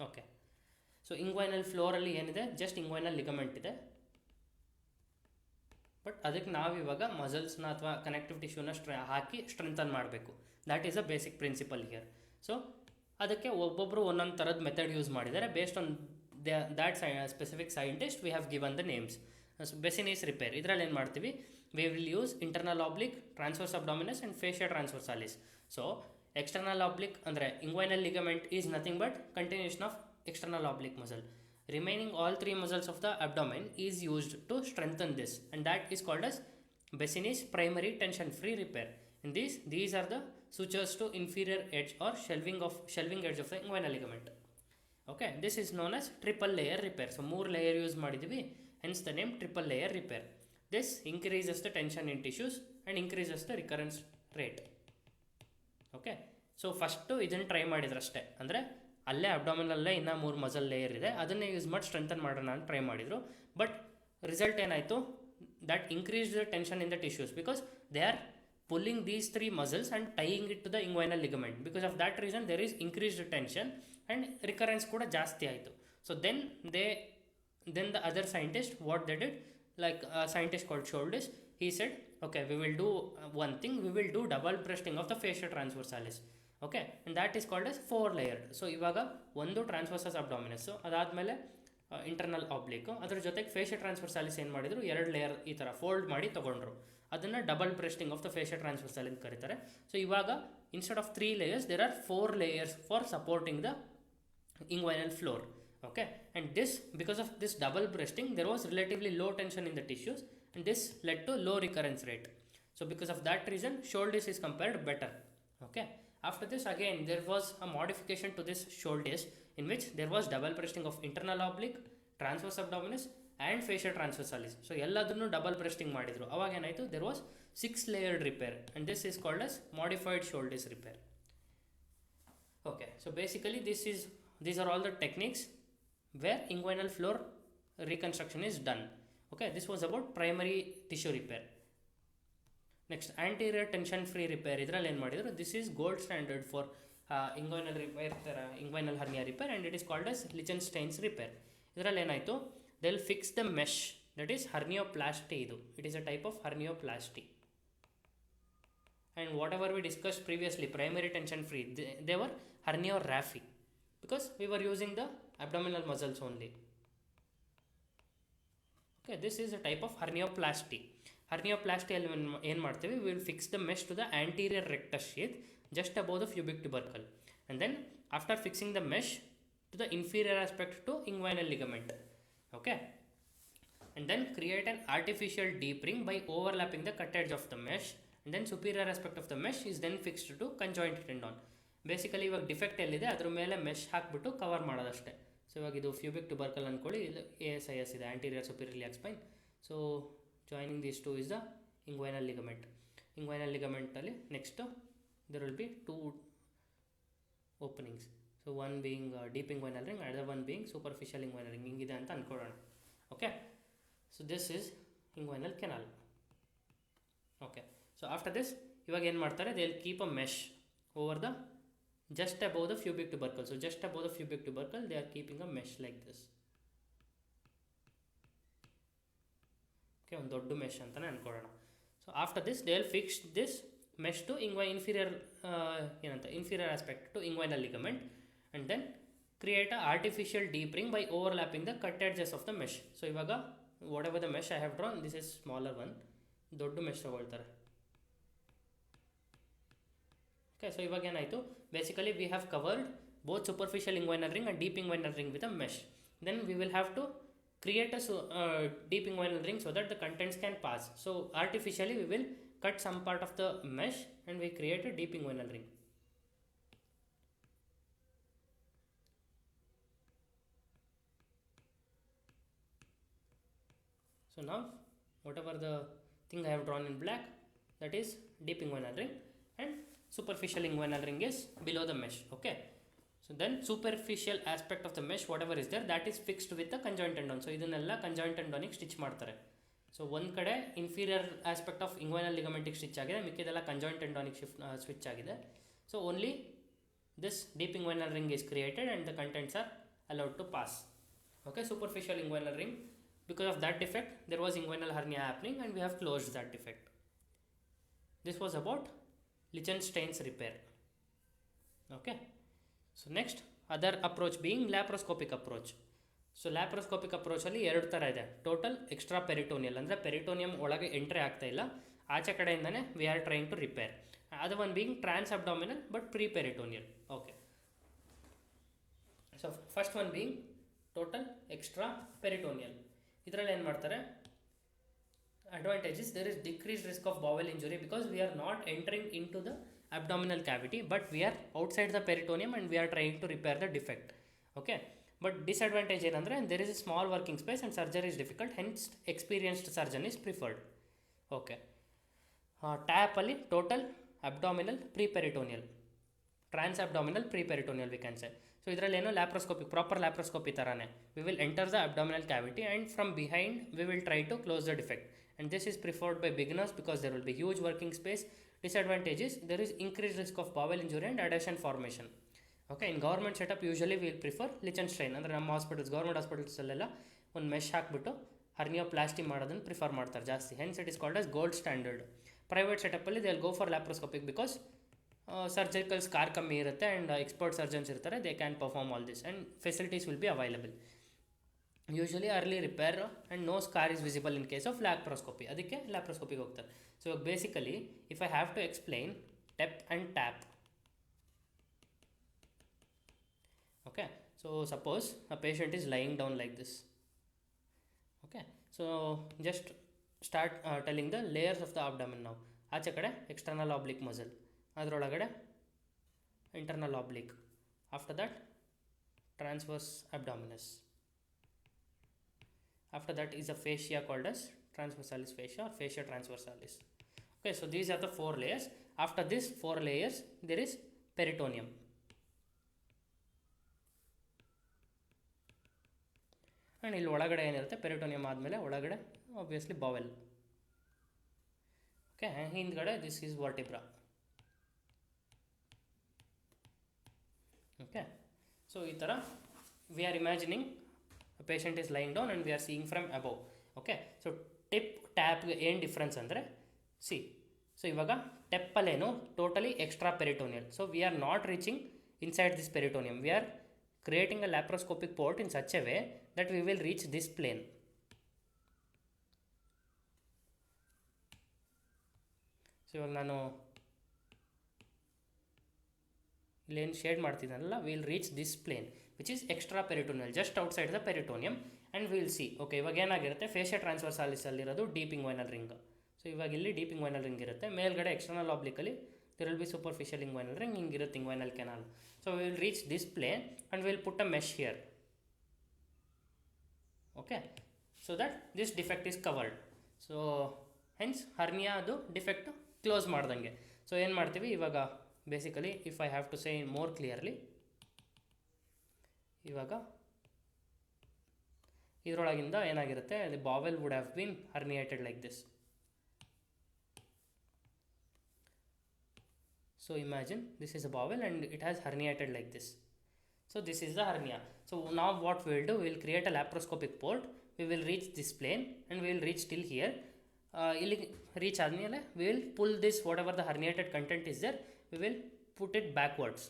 Okay, so inguinal ಫ್ಲೋರಲ್ಲಿ ಏನಿದೆ, just inguinal ligament ಇದೆ, but ಅದಕ್ಕೆ ನಾವಿವಾಗ ಮಸಲ್ಸ್ನ ಅಥವಾ ಕನೆಕ್ಟಿವ್ ಟಿಶ್ಯೂನ ಹಾಕಿ ಸ್ಟ್ರೆಂಥನ್ ಮಾಡಬೇಕು. That is a basic principle here. So ಅದಕ್ಕೆ ಒಬ್ಬೊಬ್ಬರು ಒಂದೊಂದು ಥರದ ಮೆಥಡ್ ಯೂಸ್ ಮಾಡಿದ್ದಾರೆ. Based on that specific scientist we have given the names. Bassini's repair, ಇದರಲ್ಲಿ ಏನು ಮಾಡ್ತೀವಿ, we will use internal oblique, transverse abdominis and fascia transversalis. So external oblique ಅಂದರೆ inguinal ligament is nothing but continuation of external oblique muscle. Remaining all three muscles of the abdomen is used to strengthen this, and that is called as Bessini's primary tension free repair. In these are the sutures to inferior edge or shelving edge of the inguinal ligament. Okay, this is known as triple layer repair. So more layer use ಮಾಡಿದ್ವಿ, hence the name triple layer repair. This increases the tension in tissues and increases the recurrence rate. Okay, so first ಇದನ್ನು try ಮಾಡಿದ್ರಷ್ಟೇ, ಅಂದರೆ ಅಲ್ಲೇ ಅಬ್ಡಾಮಿನಲ್ಲೇ ಇನ್ನೂ 3 muscle layer ಇದೆ, ಅದನ್ನೇ use ಮಾಡಿ strengthen ಮಾಡೋಣ ಅಂತ ಟ್ರೈ ಮಾಡಿದರು. ಬಟ್ ರಿಸಲ್ಟ್ ಏನಾಯಿತು, that increase the tension in the tissues because they are pulling these 3 muscles and tying it to the inguinal ligament. Because of that reason there is increased tension and recurrence ಕೂಡ ಜಾಸ್ತಿ ಆಯಿತು. So then the other scientist what they did, like a scientist called Scholdis, he said, okay, we will do one thing, we will do double breasting of the fascia transversalis. Okay, and that is called as 4 layered. So ಇವಾಗ ಒಂದು ಟ್ರಾನ್ಸ್ವರ್ಸಸ್ ಅಬ್ಡಾಮಿನಸ್, ಅದಾದಮೇಲೆ internal oblique, ಅದ್ರ ಜೊತೆಗೆ ಫೇಶಿಯಾ ಟ್ರಾನ್ಸ್ವರ್ಸಾಲಿಸ್ ಏನು ಮಾಡಿದ್ರು, 2 layer ಈ ಥರ fold ಮಾಡಿ ತೊಗೊಂಡ್ರು. ಅದನ್ನು ಡಬಲ್ ಬ್ರೆಸ್ಟಿಂಗ್ ಆಫ್ ದ ಫೇಶಿಯಾ ಟ್ರಾನ್ಸ್ವರ್ಸಾಲಿಸ್ ಅಂತ ಕರೀತಾರೆ. ಸೊ ಇವಾಗ instead of 3 layers there are 4 layers for supporting the inguinal floor. Okay, and this, because of this double breasting, there was relatively low tension in the tissues, and this led to low recurrence rate. So because of that reason, Scholdis is compared better. Okay, after this again there was a modification to this Scholdis, in which there was double breasting of internal oblique, transverse abdominis and fascia transversalis. So ಎಲ್ಲದನ್ನು double ಬ್ರೆಸ್ಟಿಂಗ್ ಮಾಡಿದ್ರು. ಅವಾಗ ಏನಾಯಿತು, there was 6 layered repair, and this is called as modified Scholdis repair. Okay, so basically these are all the techniques where inguinal floor reconstruction is done. Okay, this was about primary tissue repair. Next, anterior tension free repair. Idರಲ್ಲಿ ಏನು ಮಾಡಿದ್ರು, this is gold standard for inguinal repair, inguinal hernia repair, and it is called as Lichtenstein's repair. ಇದರಲ್ಲಿ ಏನಾಯಿತು, they'll fix the mesh, that is hernioplasty. ಇದು it is a type of hernioplasty. And whatever we discussed previously, primary tension free, they were herniorrhaphy because we were using the abdominal muscles only. Okay, this is a type of hernioplasty. Hernioplasty ಅಲ್ಲಿ ಏನು ಮಾಡ್ತೀವಿ, we will fix the mesh to the anterior rectus sheath just above the pubic tubercle, and then after fixing the mesh to the inferior aspect to inguinal ligament. Okay, and then create an artificial deep ring by overlapping the cut edge of the mesh, and then superior aspect of the mesh is then fixed to conjoint tendon. Basically ಇವಾಗ defect ಎಲ್ಲಿದೆ ಅದ್ರ ಮೇಲೆ mesh ಹಾಕಿಬಿಟ್ಟು cover ಮಾಡೋದಷ್ಟೇ. So ಇವಾಗ ಇದು ಫ್ಯೂಬಿಕ್ ಟುಬರ್ಕಲ್ ಅಂದ್ಕೊಳ್ಳಿ, ಇದು ASIS ಇದೆ, anterior superior iliac spine. So joining these two is the inguinal ligament. Inguinal ಲಿಗಮೆಂಟಲ್ಲಿ next there will be 2 openings. So one being deep inguinal ring, other one being superficial inguinal ring. ಹಿಂಗಿದೆ ಅಂತ ಅಂದ್ಕೊಳ್ಳೋಣ. Okay, so this is inguinal canal. Okay, so after this ಇವಾಗ ಏನು ಮಾಡ್ತಾರೆ, they will keep a mesh over the just above the pubic tubercle. So just above the pubic tubercle they are keeping a mesh like this. Okay, ಒಂದು ದೊಡ್ಡ mesh ಅಂತಾನೆ ಅನ್ಕೊಳ್ಳೋಣ. So after this they will fix this mesh to inferior aspect to inguinal ligament, and then create a artificial deep ring by overlapping the cut edges of the mesh. So ಇವಾಗ whatever the mesh I have drawn, this is smaller one, ದೊಡ್ಡ mesh ತಗೊಳ್ತಾರೆ. Okay, so ಇವಾಗ ಏನಾಯಿತು, basically we have covered both superficial inguinal ring and deep inguinal ring with a mesh. Then we will have to create a deep inguinal ring so that the contents can pass. So artificially we will cut some part of the mesh and we create a deep inguinal ring. So now whatever the thing I have drawn in black, that is deep inguinal ring, and superficial inguinal ring is below the mesh. Okay, so then superficial aspect of the mesh whatever is there, that is fixed with the conjoint tendon. So ಇದನ್ನೆಲ್ಲ conjoint tendonic stitch ಮಾಡ್ತಾರೆ. So ಒಂದು ಕಡೆ inferior aspect of inguinal ಲಿಗಮೆಂಟಿಗೆ stitch ಆಗಿದೆ, ಮಿಕ್ಕಿದೆಲ್ಲ conjoint tendonic switch ಆಗಿದೆ. So only this deep inguinal ring is created and the contents are allowed to pass. Okay, superficial inguinal ring, because of that defect there was inguinal hernia happening and we have closed that defect. This was about Lichtenstein's repair. Okay, so next other approach being laparoscopic approach. So laparoscopic ಅಪ್ರೋಚಲ್ಲಿ 2 ಥರ ಇದೆ. Total extra peritoneal, ಅಂದರೆ peritoneum ಒಳಗೆ entry ಆಗ್ತಾ ಇಲ್ಲ, ಆಚೆ ಕಡೆಯಿಂದನೇ we are trying to repair. other one being trans-abdominal but pre-peritoneal. Okay. So first one being total extra-peritoneal. ಇದರಲ್ಲಿ ಏನು ಮಾಡ್ತಾರೆ, advantages, there is decreased risk of bowel injury because we are not entering into the abdominal cavity but we are outside the peritoneum and we are trying to repair the defect. Okay, but disadvantage ಏನಂದರೆ there is a small working space and surgery is difficult, hence experienced surgeon is preferred. Okay, TAP ಅಲ್ಲಿ total abdominal pre-peritoneal, trans-abdominal pre-peritoneal we can say. So ಇದರಲ್ಲಿ ಏನೋ laparoscopy, proper laparoscopy ಥರನೇ, we will enter the abdominal cavity and from behind we will try to close the defect, and this is preferred by beginners because there will be huge working space. Disadvantage is there is increased risk of bowel injury and adhesion formation. Okay, in government setup usually we will prefer ಲಿಚೆನ್ಸ್ಟೈನ್, ಅಂದರೆ ನಮ್ಮ hospitals, government ಹಾಸ್ಪಿಟಲ್ಸಲ್ಲೆಲ್ಲ ಒಂದು mesh ಹಾಕ್ಬಿಟ್ಟು ಹರ್ನಿಯೋಪ್ಲಾಸ್ಟಿ ಮಾಡೋದನ್ನು prefer ಮಾಡ್ತಾರೆ ಜಾಸ್ತಿ, hence it is called as gold standard. Private ಸೆಟಪ್ಪಲ್ಲಿ they will go for laparoscopic because surgical scar ಕಮ್ಮಿ ಇರುತ್ತೆ ಆ್ಯಂಡ್ ಎಕ್ಸ್ಪರ್ಟ್ ಸರ್ಜನ್ಸ್ ಇರ್ತಾರೆ, they can perform all this and facilities will be available. Usually early repair and no scar is visible in case of laparoscopy, ಅದಕ್ಕೆ ಲ್ಯಾಪ್ರೋಸ್ಕೋಪಿಗೆ ಹೋಗ್ತಾರೆ. So ಇವಾಗ basically if I have to explain TEP and TAPP. Okay, so suppose a patient is lying down like this. Okay, so just start telling the layers of the abdomen now. ಆಚೆ ಕಡೆ external oblique muscle, ಅದರೊಳಗಡೆ internal oblique, after that transverse abdominis, after that is a fascia called as transversalis fascia or fascia transversalis. Okay, so these are the 4 layers. After this 4 layers there is peritoneum. And ಇಲ್ಲಿ ಒಳಗಡೆ ಏನಿರುತ್ತೆ, peritoneum ಆದಮೇಲೆ ಒಳಗಡೆ obviously bowel. Okay, ಹಿಂದ್ಗಡೆ this is vertebra. Okay, so ಈ ಥರ we are imagining patient is lying down and we are seeing from above. Okay, so TEP ಟ್ಯಾಪ್ಗೆ ಏನು ಡಿಫ್ರೆನ್ಸ್ ಅಂದರೆ, ಸೊ ಇವಾಗ ಟೆಪ್ಪಲ್ಲೇನು totally extra peritoneal, so we are not reaching inside this peritoneum, we are creating a laparoscopic port in such a way that we will reach this plane. So ಇವಾಗ ನಾನು ಇಲ್ಲೇನು shade ಮಾಡ್ತಿದ್ದಾನಲ್ಲ, we will reach this plane which is extra peritoneal, just outside the peritoneum, and we will see. Okay, ಇವಾಗ ಏನಾಗಿರುತ್ತೆ, fascia transversalis ಅಲ್ಲಿರೋದು deep inguinal ring. So ಇವಾಗ ಇಲ್ಲಿ deep inguinal ring ಇರುತ್ತೆ, ಮೇಲ್ಗಡೆ ಎಕ್ಸ್ಟರ್ನಲ್ ಆಬ್ಲಿಕಲ್ಲಿ there will be superficial inguinal ring, ಹಿಂಗಿರುತ್ತೆ inguinal canal. So we will reach this plane and we will put a mesh here. Okay, so that this defect is covered. So hence hernia ಅದು defect close ಮಾಡ್ದಂಗೆ. So ಏನು ಮಾಡ್ತೀವಿ ಇವಾಗ, basically if I have to say more clearly, ಇವಾಗ ಇದರೊಳಗಿಂದ ಏನಾಗಿರುತ್ತೆ, the bowel would have been herniated like this. So imagine this is a bowel and it has herniated like this. So this is the hernia. So now what we will do, we will create a laparoscopic port, we will reach this plane and we will reach till here. Illi reach ಆದಮೇಲೆ we will pull this, whatever the herniated content is there, we will put it backwards.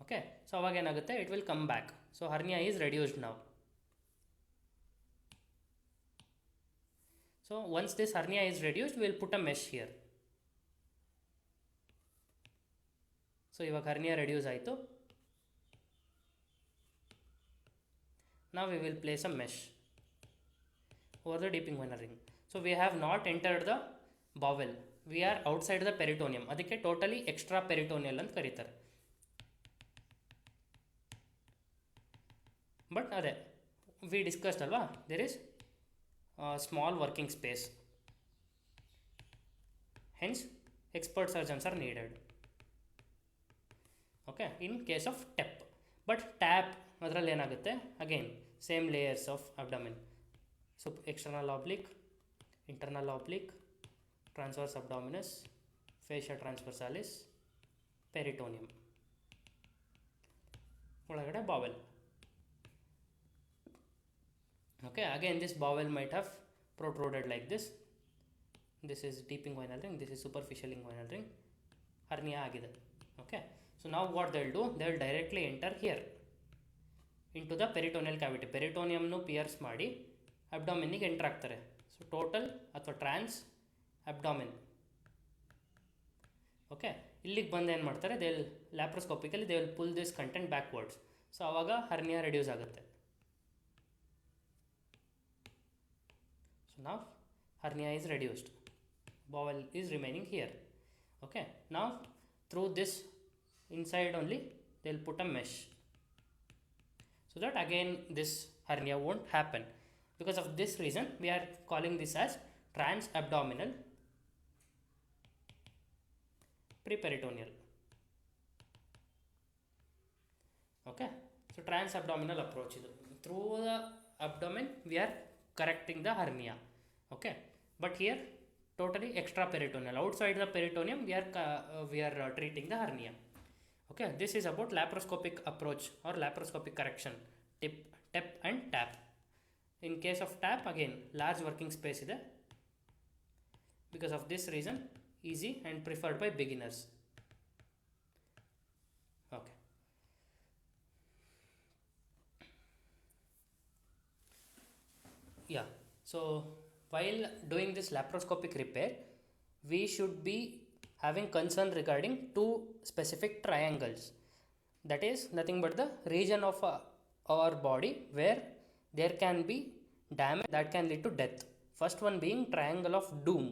Okay, so ಅವಾಗ ಏನಾಗುತ್ತೆ, it will come back. So hernia is reduced now. So once this hernia is reduced, we will put a mesh here. So ಇವಾಗ hernia reduce ಆಯಿತು. ನಾವು we will place a mesh over the deep inguinal ring. So we have not entered the bowel, we are outside the peritoneum, ಅದಕ್ಕೆ totally extra peritoneal ಅಂತ ಕರೀತಾರೆ. But ಅದೇ we discussed ಅಲ್ವಾ, there is small working space, hence expert surgeons are needed. Okay, in case of TEP. But TAPP ಅದರಲ್ಲಿ ಏನಾಗುತ್ತೆ, again same layers of abdomen. So external oblique, internal oblique, transverse ಅಬ್ಡಾಮಿನಸ್, ಫೇಶಿಯಾ ಟ್ರಾನ್ಸ್ವರ್ಸಾಲಿಸ್, peritoneum, ಒಳಗಡೆ bowel. Okay, again this bowel might have protruded like this. This is deep inguinal ring, this is superficial inguinal ring, hernia ಆಗಿದೆ. Okay, so now what they will do, they will directly enter here into the peritoneal cavity. ಪೆರಿಟೋನಿಯಮ್ನು pierce ಮಾಡಿ ಅಬ್ಡಾಮಿನ್ನಿಗೆ enter ಆಗ್ತಾರೆ. So total ಅಥವಾ trans abdomen. Okay, ಇಲ್ಲಿಗೆ ಬಂದು ಏನು ಮಾಡ್ತಾರೆ, they will laparoscopically they will pull this content backwards. So ಆವಾಗ ಹರ್ನಿಯಾ ರೆಡ್ಯೂಸ್ ಆಗುತ್ತೆ. So now hernia is reduced, bowel is remaining here. Okay, now through this inside only they will put a mesh, so that again this hernia won't happen. Because of this reason we are calling this as transabdominal preperitoneal. Okay, so transabdominal approach is through the abdomen we are correcting the hernia. Okay, but here totally extra peritoneal, outside the peritoneum we are treating the hernia. Okay, this is about laparoscopic approach or laparoscopic correction, tap and tap. In case of tap, again large working space ಇದೆ, because of this reason easy and preferred by beginners. Okay, yeah, so while doing this laparoscopic repair we should be having concern regarding two specific triangles, that is nothing but the region of our body where there can be damage that can lead to death. First one being triangle of doom.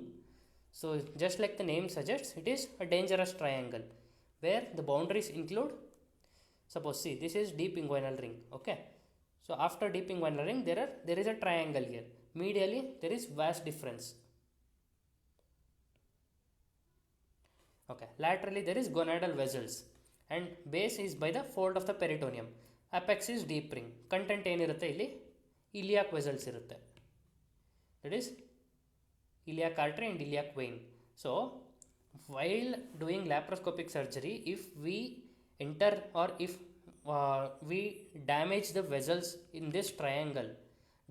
So just like the name suggests, it is a dangerous triangle where the boundaries include, suppose see this is deep inguinal ring. Okay, so after deep inguinal ring there is a triangle here. Medially there is vast difference. Okay, laterally there is gonadal vessels and base is by the fold of the peritoneum. Apex is deep ring. Content ಏನಿರುತ್ತೆ ಇಲ್ಲಿ iliac vessels ಇರುತ್ತೆ, that is iliac artery and iliac vein. So while doing laparoscopic surgery, if we enter or if we damage the vessels in this triangle,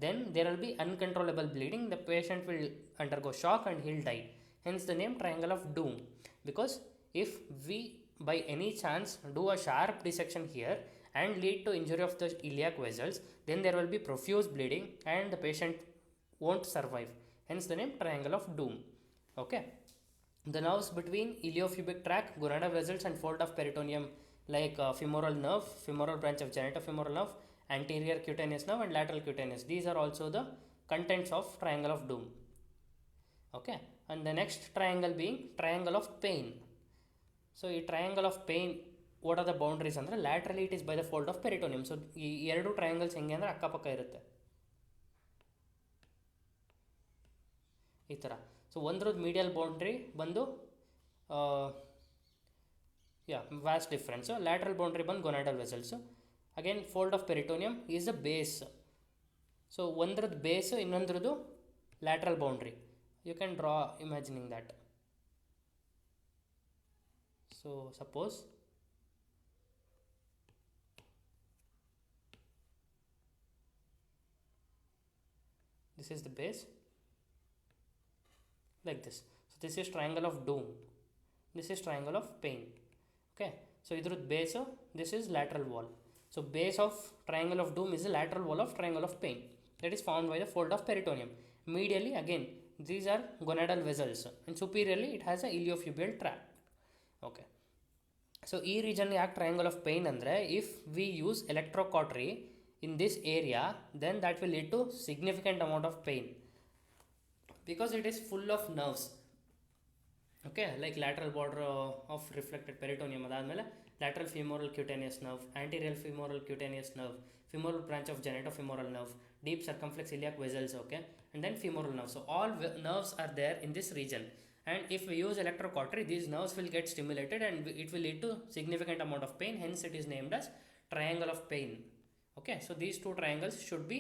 then there will be uncontrollable bleeding. The patient will undergo shock and he'll die. Hence the name triangle of doom. Because if we by any chance do a sharp dissection here and lead to injury of the iliac vessels, then there will be profuse bleeding and the patient won't survive. Hence the name triangle of doom. Okay, the nerves between iliopubic tract, gonadal vessels and fold of peritoneum, like femoral nerve, femoral branch of genitofemoral nerve, anterior cutaneous nerve and lateral cutaneous, these are also the contents of triangle of doom. Okay, and the next triangle being triangle of pain. So ಈ triangle of pain, what are the boundaries ಅಂದರೆ laterally it is by the fold of peritoneum. So ಈ ಎರಡು triangles ಹೆಂಗೆ ಅಂದರೆ ಅಕ್ಕಪಕ್ಕ ಇರುತ್ತೆ ಈ ಥರ. ಸೊ ಒಂದ್ರದ್ದು ಮೀಡಿಯಲ್ ಬೌಂಡ್ರಿ ಬಂದು ವ್ಯಾಸ್ಟ್ ಡಿಫ್ರೆನ್ಸು, ಲ್ಯಾಟ್ರಲ್ ಬೌಂಡ್ರಿ ಬಂದು gonadal vessels. Again fold of peritoneum is the base. So ಒಂದ್ರದ್ದು ಬೇಸು ಇನ್ನೊಂದ್ರದ್ದು lateral boundary. You can draw imagining that. So suppose this is the base like this. So this is triangle of doom, this is triangle of pain. Okay, so idrad base, this is lateral wall. So base of triangle of doom is the lateral wall of triangle of pain, that is formed by the fold of peritoneum. Medially again these are gonadal vessels and superiorly it has a iliofubial tract. Okay, so ee region yaak triangle of pain andre, if we use electrocautery in this area, then that will lead to significant amount of pain because it is full of nerves. Okay, like lateral border of reflected peritoneum, adadmele lateral femoral cutaneous nerve, anterior femoral cutaneous nerve, femoral branch of genitofemoral nerve, deep circumflex iliac vessels. Okay, and then femoral nerve. So all nerves are there in this region, and if we use electrocautery, these nerves will get stimulated and it will lead to significant amount of pain. Hence it is named as triangle of pain. Okay, so these two triangles should be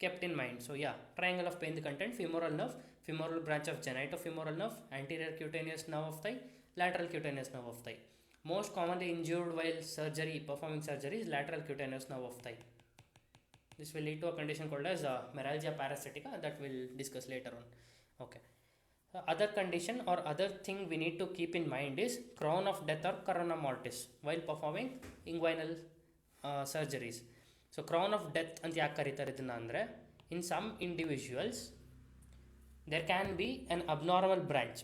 kept in mind. So yeah, triangle of pain, the content femoral nerve, femoral branch of genitofemoral nerve, anterior cutaneous nerve of thigh, lateral cutaneous nerve of thigh. Most commonly injured while performing surgery is lateral cutaneous nerve of thigh. This will lead to a condition called as meralgia parasitica that we'll discuss later on. Okay, other condition or other thing we need to keep in mind is crown of death or corona mortis while performing inguinal surgeries. So crown of death ಅಂತ ಯಾಕೆ ಕರೀತಾರೆ ಇದನ್ನ ಅಂದರೆ, in some individuals there can be an abnormal branch.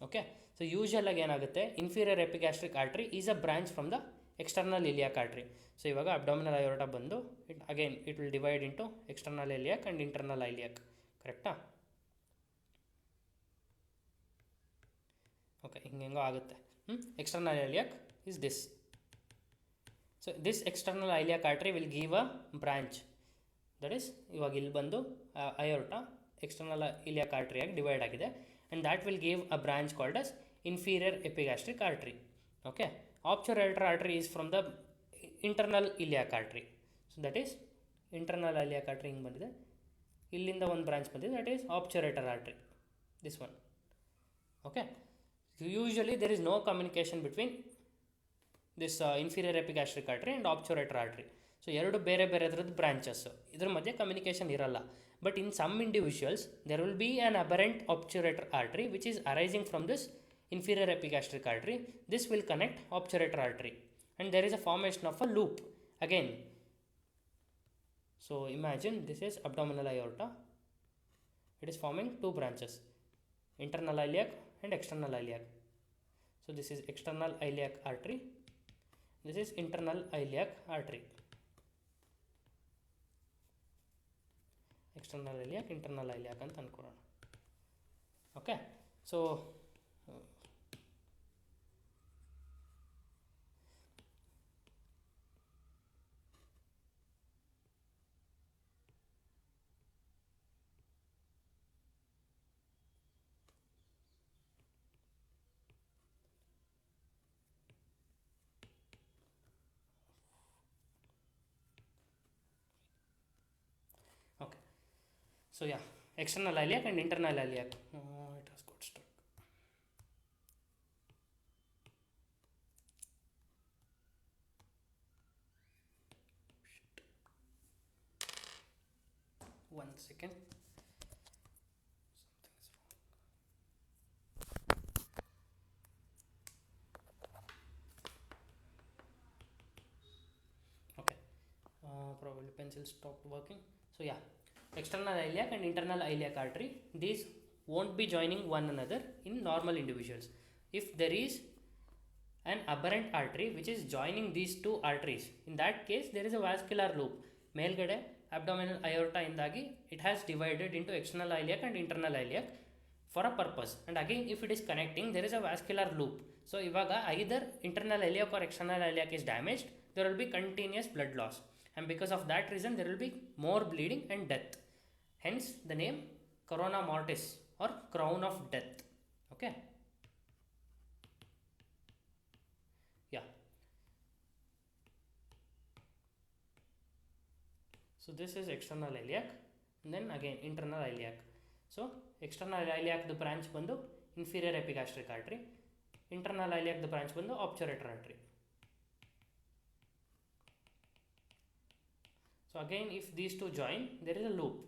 Okay, so usual ಆಗಿ ಏನಾಗುತ್ತೆ, inferior epigastric artery is a branch from the external iliac artery. So ಇವಾಗ abdominal aorta ಬಂದು it will divide into external iliac and internal iliac. ಕರೆಕ್ಟಾ? Okay, ಹಿಂಗೆಂಗೋ ಆಗುತ್ತೆ. External iliac is this. So this external iliac artery will give a branch, that is ಇವಾಗ ಇಲ್ಲಿ ಬಂದು aorta external iliac artery ಆಗಿ divide ಆಗಿದೆ, and that will give a branch called as inferior epigastric artery. Okay, obturator artery is from the internal iliac artery. So that is internal iliac artery ಹಿಂಗೆ ಬಂದಿದೆ, ಇಲ್ಲಿಂದ ಒಂದು branch ಬಂದಿದೆ, that is obturator artery, this one. Okay, usually there is no communication between this inferior epigastric artery and obturator artery. So ಎರಡು ಬೇರೆ ಬೇರೆ ಥರದ್ದು branches, ಇದ್ರ ಮಧ್ಯೆ ಕಮ್ಯುನಿಕೇಷನ್ ಇರಲ್ಲ. But in some individuals there will be an aberrant obturator artery which is arising from this inferior epigastric artery. This will connect obturator artery and there is a formation of a loop again. So imagine this is abdominal aorta, it is forming two branches, internal iliac and external iliac. So this is external iliac artery, this is internal iliac artery. External iliac, internal iliac ಅಂತ ಅನ್ಕೊಳ್ಳೋಣ. Okay, so So yeah, external iliac and internal iliac. It has got stuck. Shit. 1 second. Something is wrong. Okay. Probably pencil stopped working. So yeah. External iliac and internal iliac artery, these won't be joining one another in normal individuals. If there is an aberrant artery which is joining these two arteries, in that case there is a vascular loop. ಮೇಲ್ಗಡೆ abdominal aorta ಇಂದಾಗಿ it has divided into external iliac and internal iliac for a purpose, and again if it is connecting there is a vascular loop. So ಇವಾಗ either internal iliac or external iliac is damaged, there will be continuous blood loss, and because of that reason there will be more bleeding and death. Hence the name corona mortis or crown of death. Okay, yeah. So this is external iliac and then again internal iliac. So external iliac the branch ಬಂದು inferior epigastric artery, internal iliac the branch ಬಂದು obturator artery. So again if these two join there is a loop.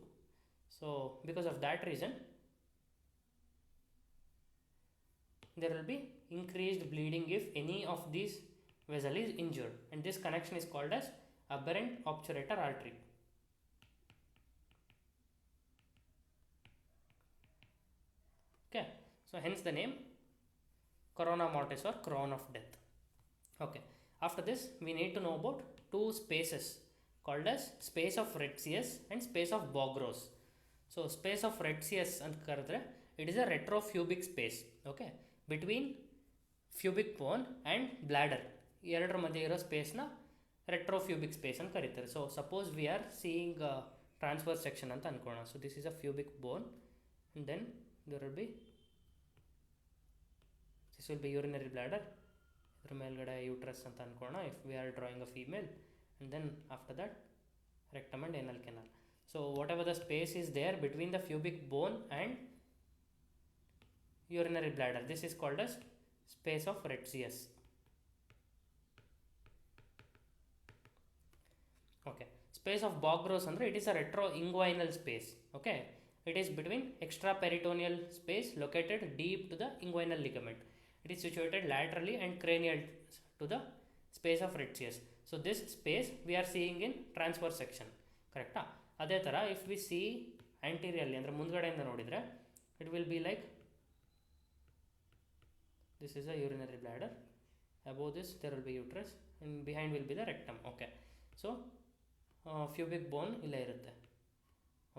So because of that reason there will be increased bleeding if any of these vessel is injured, and this connection is called as aberrant obturator artery. Okay, so hence the name corona mortis or crown of death. Okay, after this we need to know about two spaces called as space of Retzius and space of Bogros. So space of Retzius ಅಂತ ಕರೆದ್ರೆ it is a retropubic space, okay, between pubic bone and bladder, ಎರಡರ ಮಧ್ಯೆ ಇರೋ ಸ್ಪೇಸ್ನ retropubic space ಅಂತ ಕರೀತಾರೆ. So suppose we are seeing transfer section ಅಂತ ಅನ್ಕೋಣ. So this is a pubic bone and then there will be this will be urinary bladder, ಇದ್ರ ಮೇಲ್ಗಡೆ uterus ಅಂತ ಅನ್ಕೋಣ if we are drawing a female, and then after that rectum and anal canal. So whatever the space is there between the pubic bone and urinary bladder, this is called as space of Retzius. Okay, space of Bogros andre it is a retroinguinal space. Okay, it is between extraperitoneal space located deep to the inguinal ligament. It is situated laterally and cranial to the space of Retzius. So this space we are seeing in transverse section, correct? ಅದೇ ಥರ if we see anteriorly ಅಂದರೆ ಮುಂದ್ಗಡೆಯಿಂದ ನೋಡಿದರೆ it will be like This is a urinary bladder. Above this there will be uterus and behind will be the rectum. Okay, so pubic bone ಇಲ್ಲ ಇರುತ್ತೆ.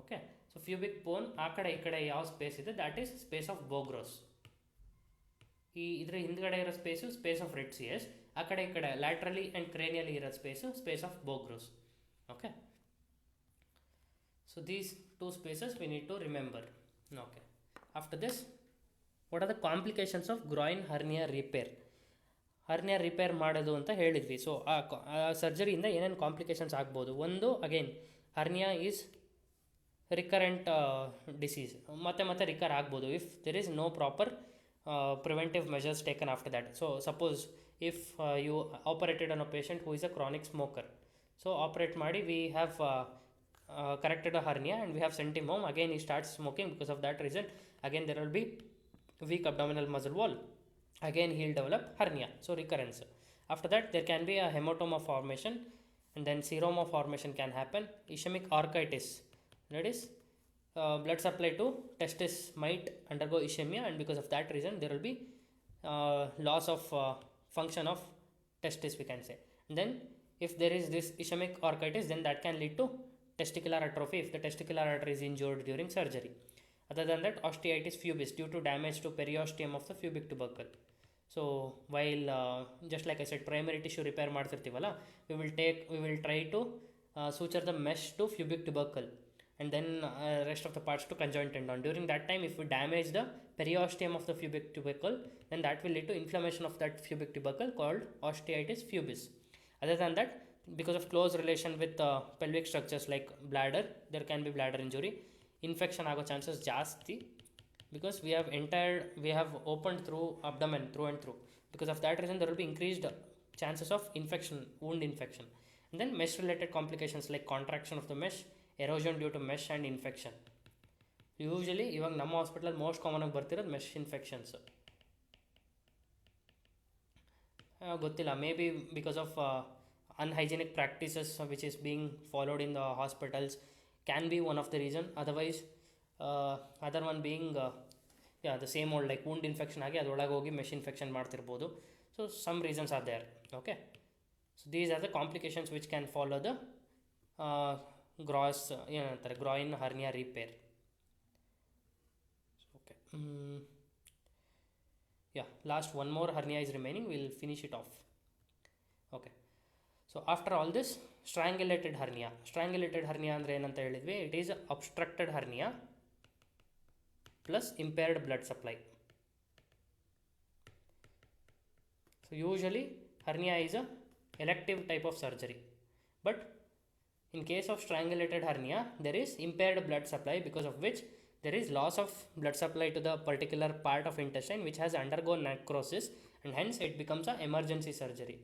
Okay, so ಫ್ಯೂಬಿಕ್ ಬೋನ್ ಆ ಕಡೆ ಈ ಕಡೆ ಯಾವ space ಇದೆ ದ್ಯಾಟ್ ಈಸ್ ಸ್ಪೇಸ್ ಆಫ್ ಬೋಗ್ರೋಸ್. ಇದ್ರ ಹಿಂದ್ಗಡೆ ಇರೋ ಸ್ಪೇಸ್ ಆಫ್ ರೆಟ್ಸಿಯಸ್, ಆ ಕಡೆ ಈ ಕಡೆ ಲ್ಯಾಟ್ರಲಿ ಆ್ಯಂಡ್ ಕ್ರೇನಿಯಲಿ ಇರೋ space of Bogros. Okay, so these two spaces we need to remember. Okay, after this, what are the complications of groin hernia repair? Hernia repair ಮಾಡೋದು ಅಂತ ಹೇಳಿದ್ವಿ. ಸೊ ಆ ಸರ್ಜರಿಯಿಂದ ಏನೇನು ಕಾಂಪ್ಲಿಕೇಶನ್ಸ್ ಆಗ್ಬೋದು? ಒಂದು, again hernia is recurrent disease, ಮತ್ತೆ recur ಆಗ್ಬೋದು if there is no proper preventive measures taken after that. So suppose if you operated on a patient who is a chronic smoker, so operate ಮಾಡಿ we have corrected a hernia and we have sent him home. Again he starts smoking. Because of that reason, again there will be weak abdominal muscle wall, again he will develop hernia, so recurrence. After that there can be a hematoma formation and then seroma formation can happen. Ischemic orchitis, that is blood supply to testis might undergo ischemia, and because of that reason there will be loss of function of testis, we can say. And then if there is this ischemic orchitis, then that can lead to testicular atrophy if the testicular artery is injured during surgery. Other than that, osteitis pubis due to damage to periosteum of the pubic tubercle. So while just like I said, primary tissue repair ಮಾಡ್ತಿರ್ತೀವಲ್ಲ, we will try to suture the mesh to pubic tubercle and then rest of the parts to conjoint tendon. During that time, if we damage the periosteum of the pubic tubercle, then that will lead to inflammation of that pubic tubercle called osteitis pubis. Other than that, because of close relation with pelvic structures like bladder, there can be bladder injury. Infection ಆಗೋ chances ಜಾಸ್ತಿ, because we have opened through abdomen through and through. Because of that reason there will be increased chances of infection, wound infection. And then mesh related complications like contraction of the mesh, erosion due to mesh and infection. Usually ಇವಾಗ ನಮ್ಮ hospital most common ಆಗಿ ಬರ್ತಿರೋದು mesh infections. ಗೊತ್ತಿಲ್ಲ, may be because of unhygienic practices which is being followed in the hospitals can be one of the reason. Otherwise other one being the same old like wound infection ಆಗಿ ಅದರೊಳಗೆ ಹೋಗಿ mesh infection ಮಾಡ್ತಿರ್ಬೋದು. So some reasons are there. Okay, so these are the complications which can follow the groin hernia repair. Okay, last one more hernia is remaining, we'll finish it off. Okay, so after all this, strangulated hernia ಅಂದರೆ ಏನಂತ ಹೇಳಿದ್ವಿ? It is obstructed hernia plus impaired blood supply. So usually hernia is a elective type of surgery, but in case of strangulated hernia there is impaired blood supply, because of which there is loss of blood supply to the particular part of intestine which has undergone necrosis, and hence it becomes an emergency surgery.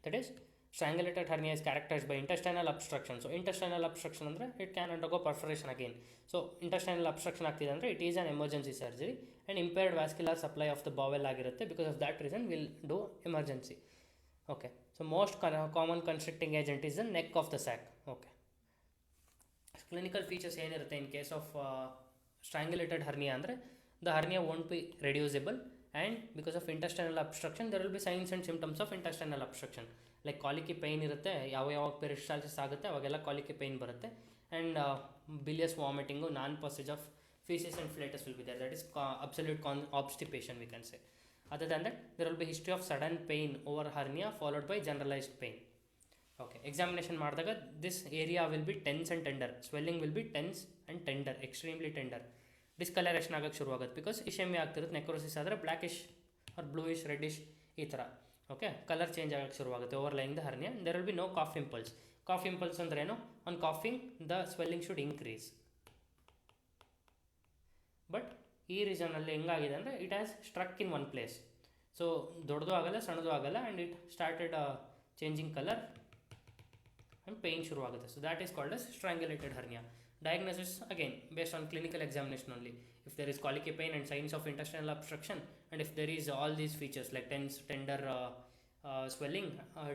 That is, strangulated hernia is characterized by intestinal obstruction. So intestinal obstruction ಅಂದರೆ it can undergo perforation again. So intestinal obstruction ಆಗ್ತಿದೆ ಅಂದರೆ it is an emergency surgery, and impaired vascular supply of the bowel ಆಗಿರುತ್ತೆ. Because of that reason we'll do emergency. Okay, so most common constricting agent is the neck of the sac. Okay, clinical features ಏನಿರುತ್ತೆ in case of strangulated hernia ಅಂದರೆ the hernia won't be reducible, and because of intestinal obstruction there will be signs and symptoms of intestinal obstruction like colicky pain ಇರುತ್ತೆ. ಯಾವ peristalsis ಆಗುತ್ತೆ ಅವಾಗೆಲ್ಲ colicky pain ಬರುತ್ತೆ, and bilious vomiting, non passage of feces and flatus will be there. That is absolute obstipation, we can say. Other than that, there will be history of sudden pain over hernia followed by generalized pain. Okay, examination ಮಾಡಿದಾಗ this area will be tense and tender. Swelling will be tense and tender, extremely tender. Discolouration ಆಗೋಕ್ಕೆ ಶುರುವಾಗುತ್ತೆ, because ಇಶೆಮಿ ಆಗ್ತಿರುತ್ತೆ. Necrosis ಆದರೆ blackish R bluish reddish ಈ ಥರ. Okay, colour change ಆಗೋಕ್ಕೆ ಶುರುವಾಗುತ್ತೆ overlying the hernia. There will be no cough impulse. Cough impulse ಅಂದ್ರೇನು? On coughing the swelling should increase. But ಈ ರೀಸನಲ್ಲಿ ಹೆಂಗಾಗಿದೆ ಅಂದರೆ it has struck in one place. So ದೊಡ್ಡದು ಆಗಲ್ಲ, ಸಣ್ಣದು ಆಗಲ್ಲ, and it started changing colour and pain ಶುರುವಾಗುತ್ತೆ. So that is called as strangulated hernia. Diagnosis again based on clinical examination only. If there is colicky pain and signs of intestinal obstruction, and if there is all these features like tense, tender swelling,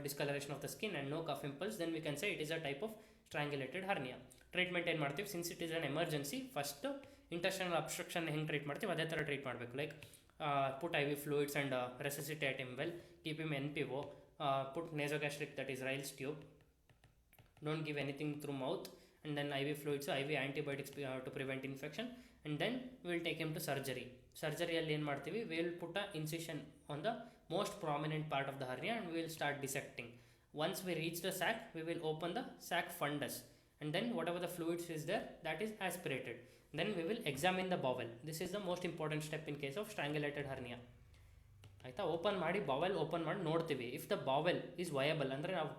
discoloration of the skin, and no cough impulse, then we can say it is a type of strangulated hernia. Treatment ಏನು ಮಾಡ್ತೀವಿ? Since it is an emergency, first intestinal obstruction ಹೆಂಗೆ treat ಮಾಡ್ತೀವಿ ಅದೇ ಥರ treat ಮಾಡಬೇಕು. Like put IV fluids and resuscitate him well, keep him NPO, put nasogastric, that is Ryle's tube, don't give anything through mouth, and then IV fluids, IV antibiotics to prevent infection, and then we will take him to surgery. Surgery ಏನು ಮಾಡ್ತೀವಿ, we will put a incision on the most prominent part of the hernia and we will start dissecting. Once we reach the sac, we will open the sac fundus, and then whatever the fluids is there, that is aspirated. Then we will examine the bowel. This is the most important step in case of strangulated hernia. ಆಯಿತಾ, open ಮಾಡಿ bowel open ಮಾಡಿ ನೋಡ್ತೀವಿ. If the bowel is viable ಅಂದರೆ ನಾವು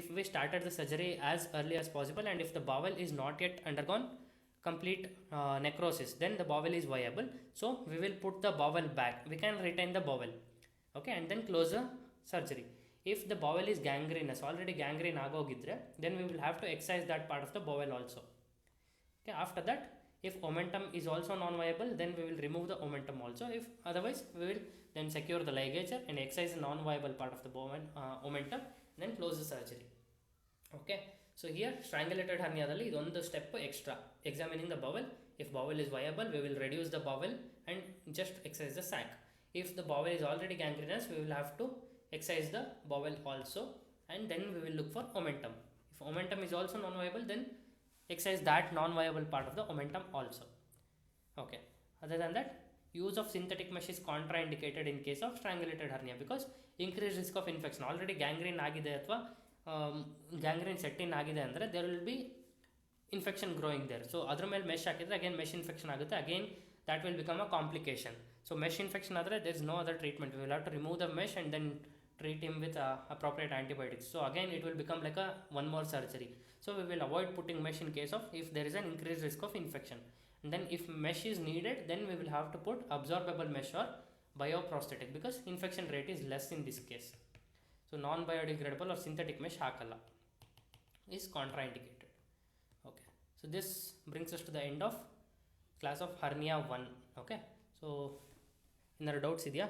if we started the surgery as early as possible and if the bowel is not yet undergone complete necrosis, then the bowel is viable. So we will put the bowel back, we can retain the bowel, okay, and then close the surgery. If the bowel is gangrenous, already gangrene agogidre, then we will have to excise that part of the bowel also. Okay, after that, if omentum is also non-viable, then we will remove the omentum also. If otherwise, we will then secure the ligature and excise the non-viable part of the bowel, omentum, then close the surgery. Okay, so here strangulated hernia dalli idondu step extra, examining the bowel. If bowel is viable, we will reduce the bowel and just excise the sac. If the bowel is already gangrenous, we will have to excise the bowel also, and then we will look for omentum. If omentum is also non-viable, then excise that non-viable part of the omentum also. Okay, other than that, use of synthetic mesh is contraindicated in case of strangulated hernia because increased risk of infection. Already gangrene agide athwa gangrene set in agide andre there will be infection growing there. So adra mele mesh hakidre again mesh infection agutte, again that will become a complication. So mesh infection adre there is no other treatment, we will have to remove the mesh and then treat him with appropriate antibiotics. So again it will become like a one more surgery. So we will avoid putting mesh in case of if there is an increased risk of infection. And then if mesh is needed, then we will have to put absorbable mesh or bioprosthetic because infection rate is less in this case. So non-biodegradable or synthetic mesh hakalla is contraindicated. Okay, so this brings us to the end of class of hernia 1. Okay, so ಏನಾದ್ರು doubts ಇದೆಯಾ?